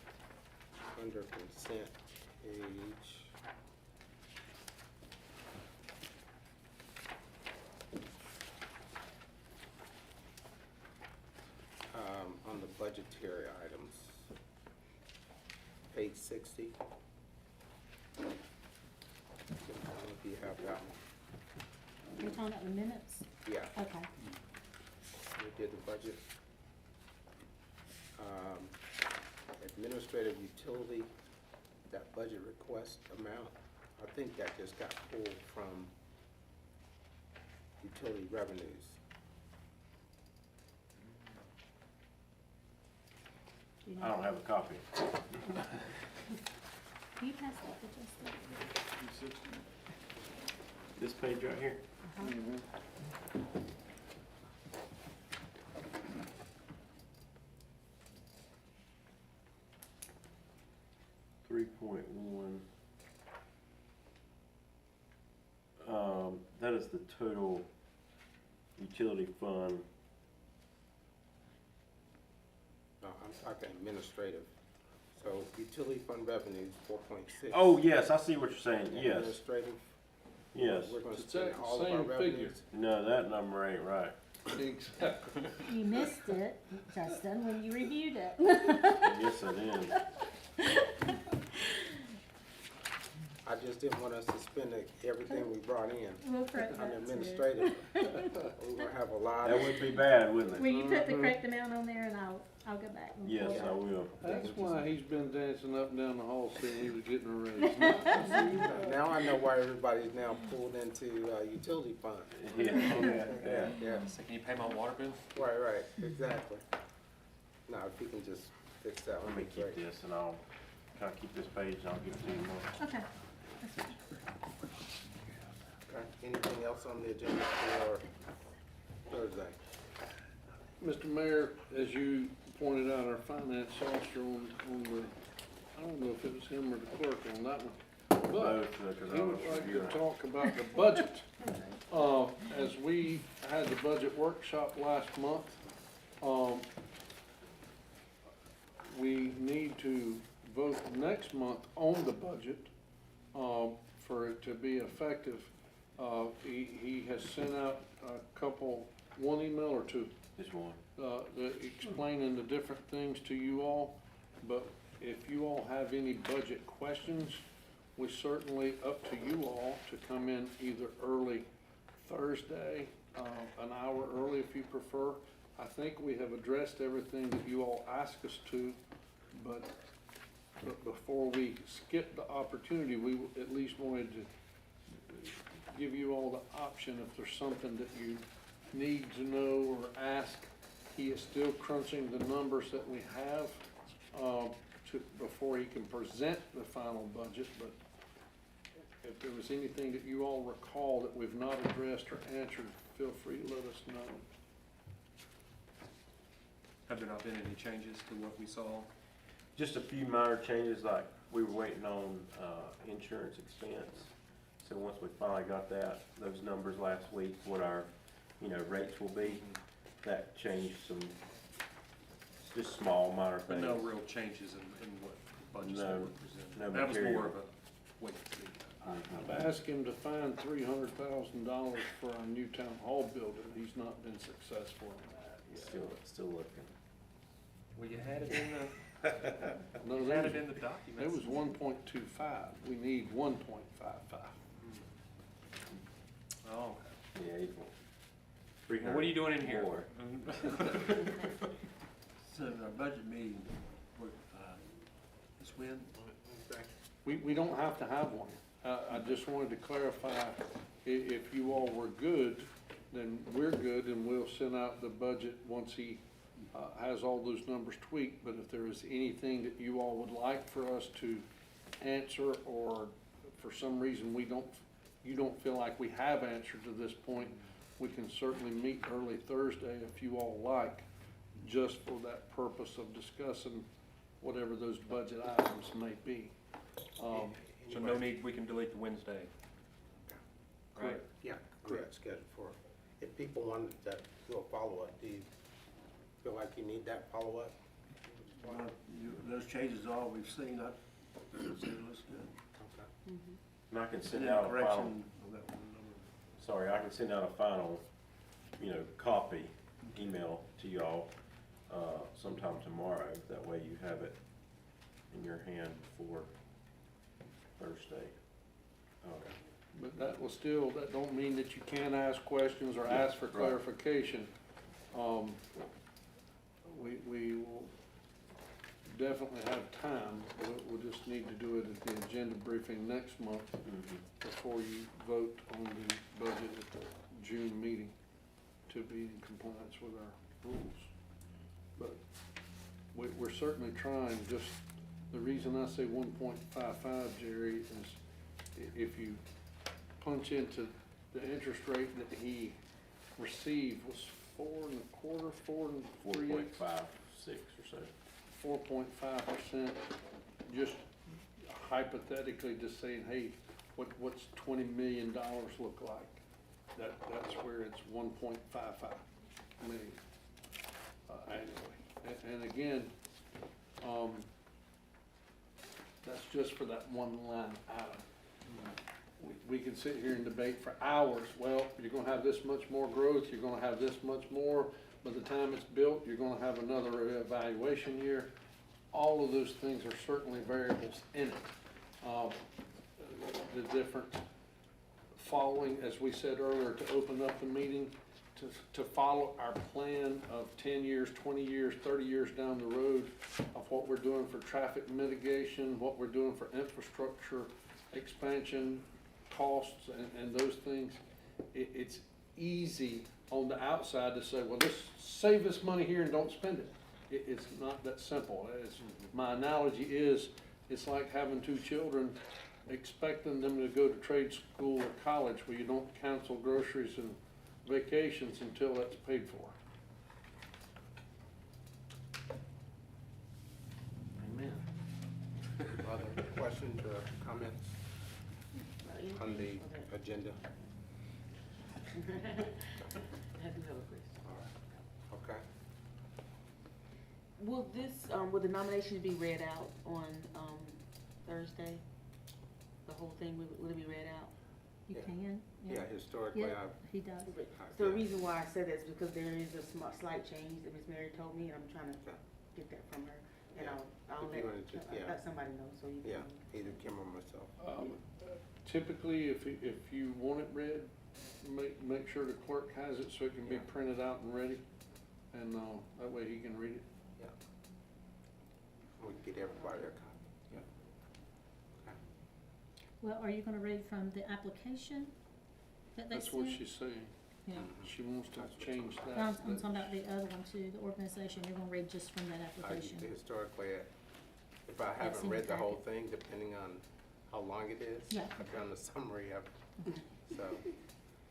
under consent page on the budgetary items, page 60. I don't know if you have that one. You're talking about the minutes? Yeah, Okay. we did the budget. Administrative utility, that budget request amount, I think that just got pulled from utility revenues. Do you I don't know? have a copy. Can you pass that to Justin? This page right here? Uh-huh. 3.1. That is the total utility fund. No, I'm talking administrative. So utility fund revenues, 4.6. Oh, yes, I see what you're saying, And yes, Administrative, yes. we're gonna It's spend that all of our same figure. revenues. No, that number ain't right. Exactly. You missed it, Justin, when you reviewed it. Yes, it is. I just didn't want us to spend everything we brought in We'll correct on that too. administrative. We're gonna have a lot That of, would be bad, wouldn't Will it? you put the correct amount on there and I'll go back and Yes, pull it I out. will. That's why he's been dancing up and down the hall saying he was getting a raise. now I know why everybody's now pulled into utility fund. Yeah, yeah. Yeah, So can you pay my water bill? right, exactly. Now, if you can just fix that, Let would me be keep great. this and I'll kind of keep this page and I'll give it to you tomorrow. Okay. That's fine. Okay, anything else on the agenda for Thursday? Mr. Mayor, as you pointed out, our finance officer on the, I don't know if it was him or the clerk on that one, but Both, 'cause he I would was like to reviewing. talk about the budget. As we had the budget workshop last month, we need to vote next month on the budget, for it to be effective. He has sent out a couple, one email or two, This one. explaining the different things to you all. But if you all have any budget questions, we certainly up to you all to come in either early Thursday, an hour early if you prefer. I think we have addressed everything that you all asked us to, but before we skip the opportunity, we at least wanted to give you all the option if there's something that you need to know or ask. He is still crunching the numbers that we have, before he can present the final budget, but if there was anything that you all recall that we've not addressed or answered, feel free to let us know. Have there not been any changes to what we saw? Just a few minor changes, like we were waiting on, insurance expense. So once we finally got those numbers last week, what our, rates will be, that changed some, just small minor But things. no real changes in what budgets that No, were presented? no That was material. more of a wait and see. I've asked him to find $300,000 for our new town hall building. He's not been successful in that yet. Still looking. Well, you had it in the, No, you that had was, it in the documents. it was 1.25. We need 1.55. Oh, Yeah, he's well, 300 what are you doing in here? more. So our budget meeting, this when? We don't have to have one. I just wanted to clarify, if you all were good, then we're good, and we'll send out the budget once he has all those numbers tweaked. But if there is anything that you all would like for us to answer, or for some reason you don't feel like we have answered to this point, we can certainly meet early Thursday if you all like, just for that purpose of discussing whatever those budget items may be. So no need, we can delete the Wednesday. Right? Yeah, correct, schedule for, if people wanted that, do a follow-up, do you feel like you need that follow-up? Those changes are all we've seen, I say it looks good. Okay. And I can send Any out a final, correction of that one number? I can send out a final, copy, email to y'all, sometime tomorrow. That way you have it in your hand before Thursday. But that don't mean that you can't ask questions or ask for Right. clarification. We will definitely have time. We'll just need to do it at the agenda briefing next month before you vote on the budget at the June meeting to be in compliance with our rules. But we're certainly trying. Just the reason I say 1.55, Jerry, is if you punch into the interest rate that he received was 4.25, 4.38, 4.56 or so. 4.5%. Just hypothetically, just saying, hey, what's $20 million look like? That's where it's 1.55 million annually. And again, that's just for that one line item. We can sit here and debate for hours. Well, you're gonna have this much more growth, you're gonna have this much more. By the time it's built, you're gonna have another evaluation year. All of those things are certainly variables in it. The different following, as we said earlier, to open up the meeting, to follow our plan of 10 years, 20 years, 30 years down the road of what we're doing for traffic mitigation, what we're doing for infrastructure expansion, costs, and those things. It's easy on the outside to say, well, just save this money here and don't spend it. It's not that simple. My analogy is, it's like having two children, expecting them to go to trade school or college where you don't cancel groceries and vacations until that's paid for. Amen. Other questions or comments on the agenda? I do have a question. Okay. Will the nominations be read out on, Thursday? The whole thing, will it be read out? You Yeah. can, Yeah, historically, Yeah, he does. The reason why I said that is because there is a slight change that Ms. Mary told me, and I'm trying to Okay. get that from her. And Yeah. I'll If you wanna just- yeah. let somebody know, so you can. Yeah, either Kim or myself. Typically, if you want it read, make sure the clerk has it so it can be Yeah. printed out and ready, and that way he can read it. Yeah. We can get everybody a copy. Yeah. Okay. Well, are you gonna read from the application that they That's sent? what she's saying. Yeah. She wants to change that. I'm talking about the other one too, the organization, you're gonna read just from that application. Historically, if I That's haven't in read the the whole packet. thing, depending on how long it is, Yeah. I've done a summary of it. So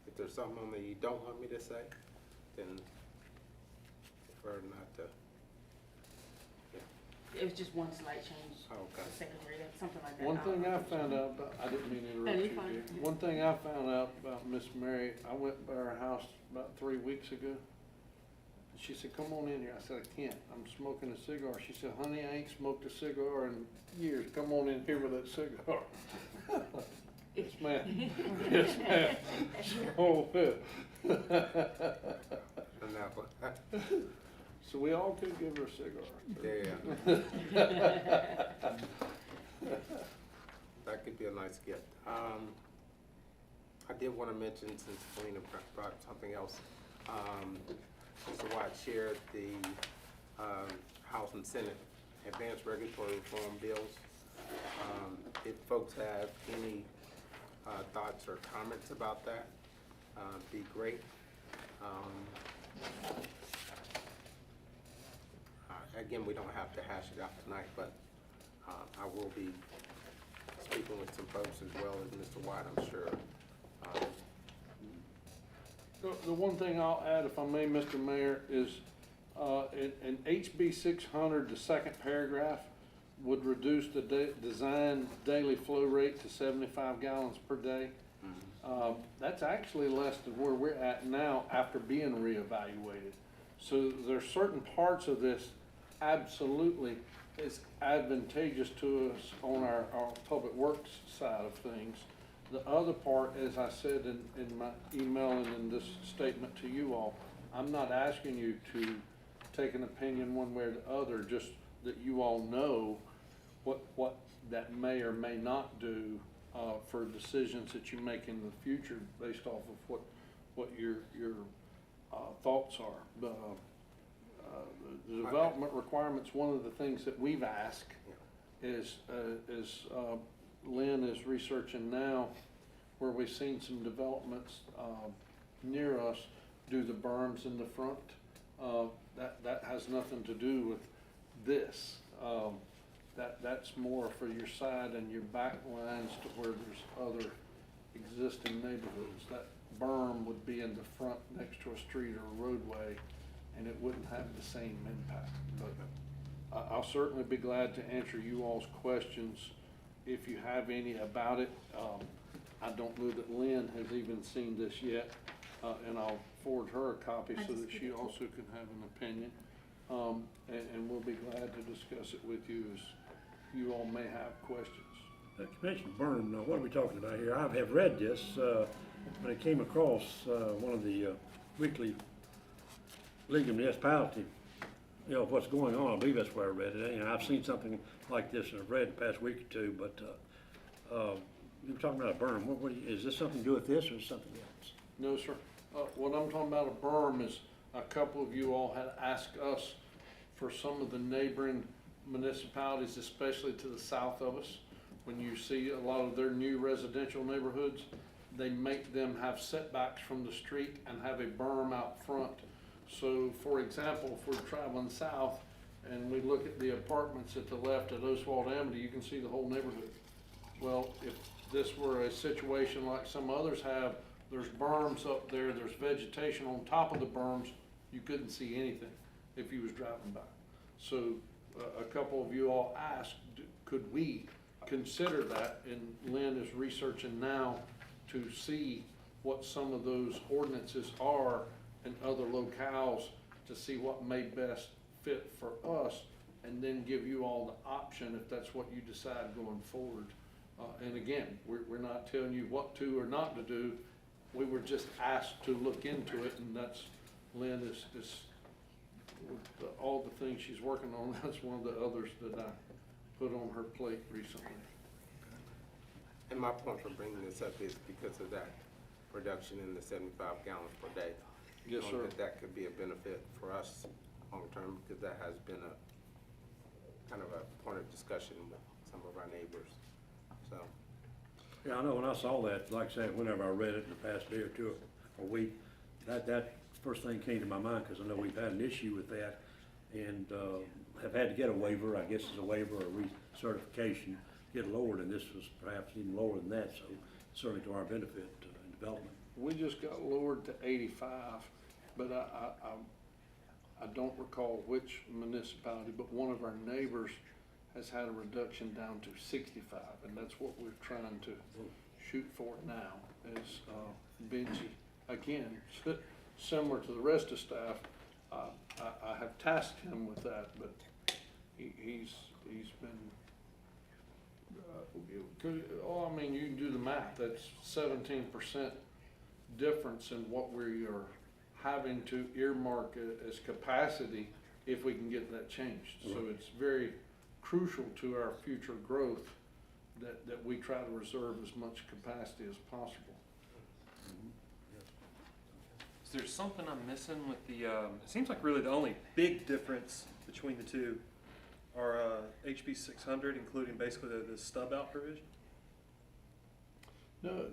if there's something on there you don't want me to say, then prefer not to It was just one slight change, Okay. the secretary, that's something like that. One thing I found out about, I didn't mean to No, interrupt you're you, fine. Jay. One thing I found out about Miss Mary, I went by her house about 3 weeks ago. And she said, come on in here. I said, I can't. I'm smoking a cigar. She said, honey, I ain't smoked a cigar in years. Come on in here with that cigar. Yes, ma'am. Yes, ma'am. So, so we all could give her a cigar. Yeah. That could be a nice gift. I did want to mention, since Selena brought something else, Mr. White shared the House and Senate Advanced Regulatory Reform bills. If folks have any thoughts or comments about that, be great. Again, we don't have to hash it out tonight, but I will be speaking with some folks as well as Mr. White, I'm sure. The one thing I'll add, if I may, Mr. Mayor, is in HB 600, the second paragraph would reduce the design daily flow rate to 75 gallons per day. That's actually less than where we're at now after being reevaluated. So there's certain parts of this absolutely is advantageous to us on our public works side of things. The other part, as I said in my email and in this statement to you all, I'm not asking you to take an opinion one way or the other, just that you all know what that may or may not do for decisions that you make in the future based off of what your thoughts are. The development requirements, one of the things that we've asked is Lynn is researching now, where we've seen some developments near us do the berms in the front. That has nothing to do with this. That's more for your side and your back lines to where there's other existing neighborhoods. That berm would be in the front next to a street or a roadway, and it wouldn't have the same impact. But I'll certainly be glad to answer you all's questions if you have any about it. I don't know that Lynn has even seen this yet, and I'll forward her a copy so that she also can have an opinion. And we'll be glad to discuss it with you as you all may have questions. You mentioned berm, now what are we talking about here? I have read this, when it came across one of the weekly League of Municipality, you know, what's going on. I believe that's where I read it. And I've seen something like this and I've read the past week or two, but you were talking about a berm. Is this something to do with this or something else? No, sir. What I'm talking about a berm is a couple of you all had asked us for some of the neighboring municipalities, especially to the south of us. When you see a lot of their new residential neighborhoods, they make them have setbacks from the street and have a berm out front. So, for example, if we're traveling south and we look at the apartments at the left at Oswald Amity, you can see the whole neighborhood. Well, if this were a situation like some others have, there's berms up there, there's vegetation on top of the berms, you couldn't see anything if you was driving by. So a couple of you all asked, could we consider that? And Lynn is researching now to see what some of those ordinances are in other locales to see what may best fit for us, and then give you all the option if that's what you decide going forward. And again, we're not telling you what to or not to do. We were just asked to look into it, and that's, Lynn is with all the things she's working on, that's one of the others that I put on her plate recently. And my point for bringing this up is because of that reduction in the 75 gallons per day. Yes, sir. That could be a benefit for us long term, because that has been a kind of a point of discussion with some of our neighbors. So. Yeah, I know when I saw that, like I said, whenever I read it in the past day or two or week, that first thing came to my mind, because I know we've had an issue with that and have had to get a waiver, I guess it's a waiver or recertification, get lowered, and this was perhaps even lower than that, so certainly to our benefit in development. We just got lowered to 85, but I don't recall which municipality, but one of our neighbors has had a reduction down to 65, and that's what we're trying to shoot for now, is Benji. Again, similar to the rest of staff, I have tasked him with that, but he's been, I mean, you can do the math, that's 17% difference in what we are having to earmark as capacity if we can get that changed. So it's very crucial to our future growth that we try to reserve as much capacity as possible. Is there something I'm missing with the, it seems like really the only big difference between the two are HB 600, including basically the stub out provision? No,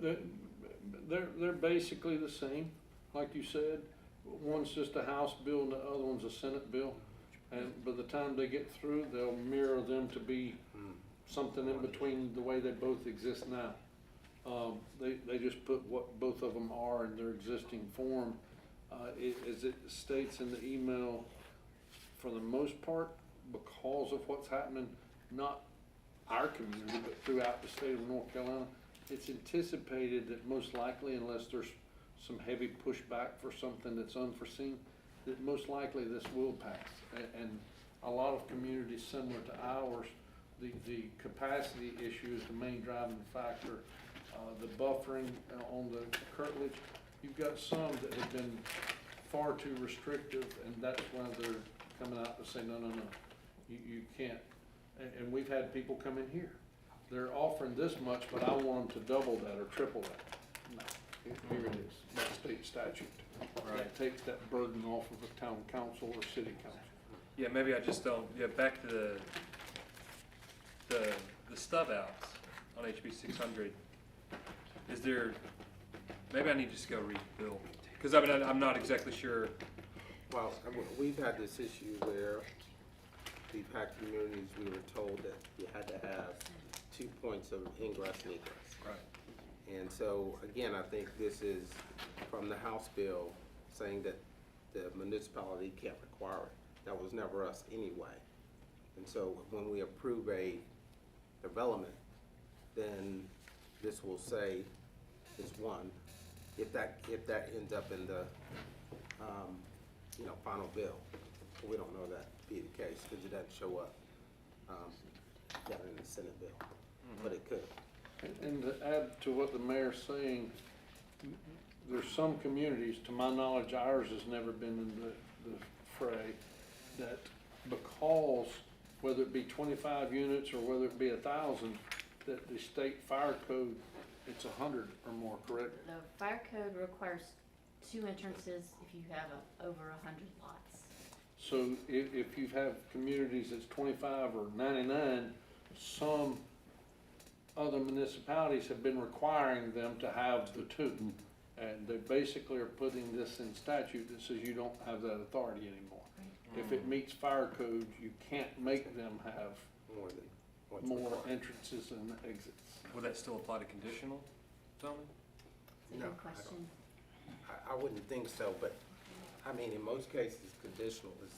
they're basically the same, like you said. One's just a House bill and the other one's a Senate bill. And by the time they get through, they'll mirror them to be something in between the way they both exist now. They just put what both of them are in their existing form. As it states in the email, for the most part, because of what's happening, not our community, but throughout the state of North Carolina, it's anticipated that most likely, unless there's some heavy pushback for something that's unforeseen, that most likely this will pass. And a lot of communities similar to ours, the capacity issue is the main driving factor. The buffering on the curtilage, you've got some that have been far too restrictive, and that's why they're coming out to say, no, you can't. And we've had people come in here. They're offering this much, but I want them to double that or triple that. No, here it is, by state statute. That takes that burden off of a town council or city council. Yeah, maybe I just don't, yeah, back to the stub outs on HB 600. Is there, maybe I need to just go read the bill. Because I mean, I'm not exactly sure. Well, we've had this issue where we've had communities, we were told that you had to have 2 points of ingress and egress. Right. And so, again, I think this is from the House bill saying that the municipality can't require it. That was never us anyway. And so when we approve a development, then this will say it's one. If that ends up in the, final bill, we don't know that to be the case because it doesn't show up down in the Senate bill, but it could. And to add to what the mayor's saying, there's some communities, to my knowledge, ours has never been in the fray, that because whether it be 25 units or whether it be 1,000, that the state fire code, it's 100 or more, correct? The fire code requires 2 entrances if you have over 100 lots. So if you have communities that's 25 or 99, some other municipalities have been requiring them to have the 2. And they basically are putting this in statute that says you don't have that authority anymore. If it meets fire code, you can't make them have more entrances and exits. Would that still apply to conditional zoning? It's a No, good question. I wouldn't think so, but, I mean, in most cases, conditional is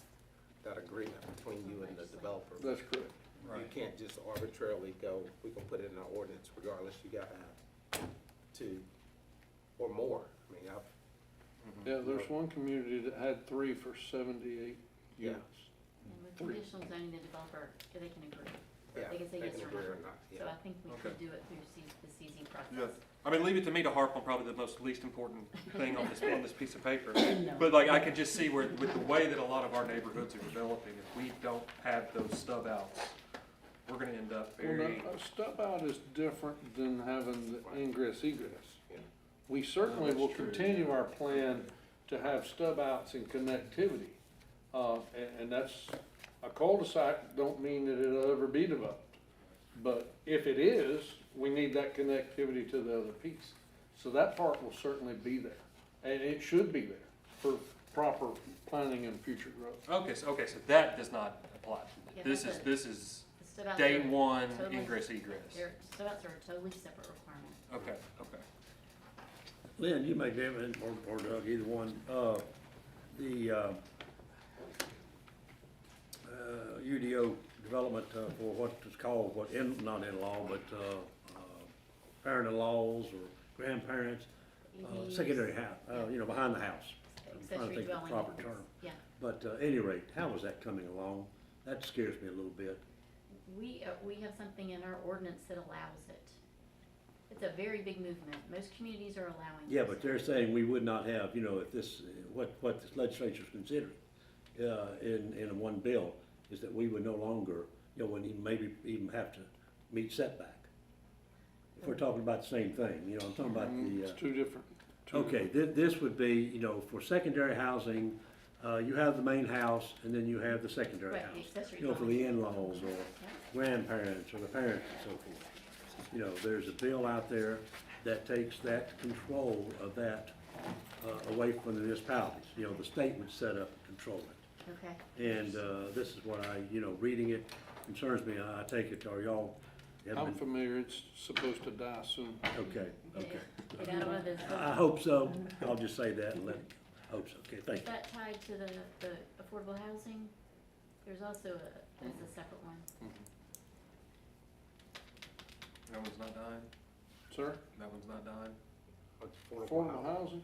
that agreement between you and the developer. That's correct. You can't just arbitrarily go, we can put it in our ordinance regardless, you gotta have 2 or more. I mean, Yeah, there's one community that had 3 for 78 Yeah. units. And with 3. conditional zoning, the developer, they can agree. Yeah, They can say they yes can or agree no. or not, So yeah. I think we could do it through the CZ process. Yeah. I mean, leave it to me to harp on probably the most least important thing on this piece of paper. No. But like, I could just see where, with the way that a lot of our neighborhoods are developing, if we don't have those stub outs, we're gonna end up Well, very, now, a stub out is different than having the ingress egress. Yeah. We certainly that's will true. continue our plan to have stub outs and connectivity. And that's, a cul-de-sac don't mean that it'll ever be developed. But if it is, we need that connectivity to the other piece. So that part will certainly be there, and it should be there for proper planning and future growth. okay, so that does not apply. Yeah, This that's is, it. this is The stub outs day are one totally- ingress egress. Stub outs are a totally separate requirement. Okay, okay. Lynn, you may be able, or Doug, either one, UDO development for what is called, not in-law, but parent-in-laws or grandparents, secondary house, behind the house. I'm trying to Accessory think of the dwelling proper units. term. Yeah. But at any rate, how is that coming along? That scares me a little bit. We have something in our ordinance that allows it. It's a very big movement. Most communities are allowing Yeah, this. but they're saying we would not have, if this, what this legislature's considering, in one bill, is that we would no longer, wouldn't maybe even have to meet setback. If we're talking about the same thing, I'm talking about the, It's two different. okay, this would be, for secondary housing, you have the main house and then you have the secondary Right, the house. accessory For the dwelling. in-laws or grandparents or the parents and so forth. There's a bill out there that takes that control of that away from the municipalities. The state would set up and control it. Okay. And this is what reading it concerns me. I take it, are y'all? I'm haven't been- familiar, it's supposed to die soon. Okay, okay. Get out of one of those. I hope so. I'll just say that and hope so. Okay, thank Is you. that tied to the affordable housing? There's also there's a separate one. That one's not dying? Sir, That one's not dying? affordable housing?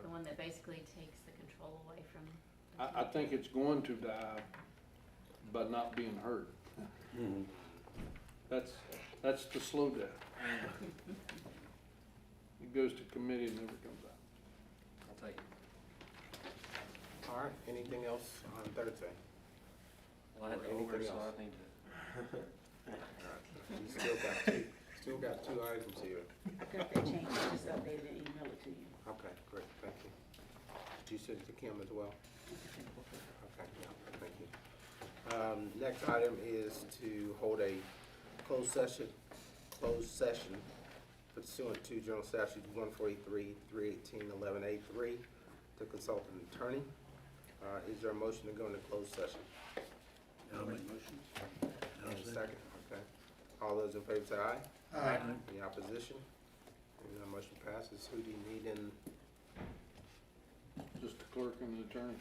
The one that basically takes the control away from. I think it's going to die, but not being heard. Mhm. That's the slow death. It goes to committee and never comes out. I'll take it. All right, anything else on Thursday? Well, I had Or to over, anything so else? I need to. All right, you still got two items here. I got that changed, I just updated and emailed it to you. Okay, great, thank you. Did you send it to Kim as well? Okay, yeah, thank you. Next item is to hold a closed session pursuant to General Statute 143, 318, 11A3 to consult an attorney. Is there a motion to go into closed session? I'll make a motion. And a second, okay. All those in favor say aye. Aye. Any opposition? And the motion passes. Who do you need in? Just the clerk and the attorney.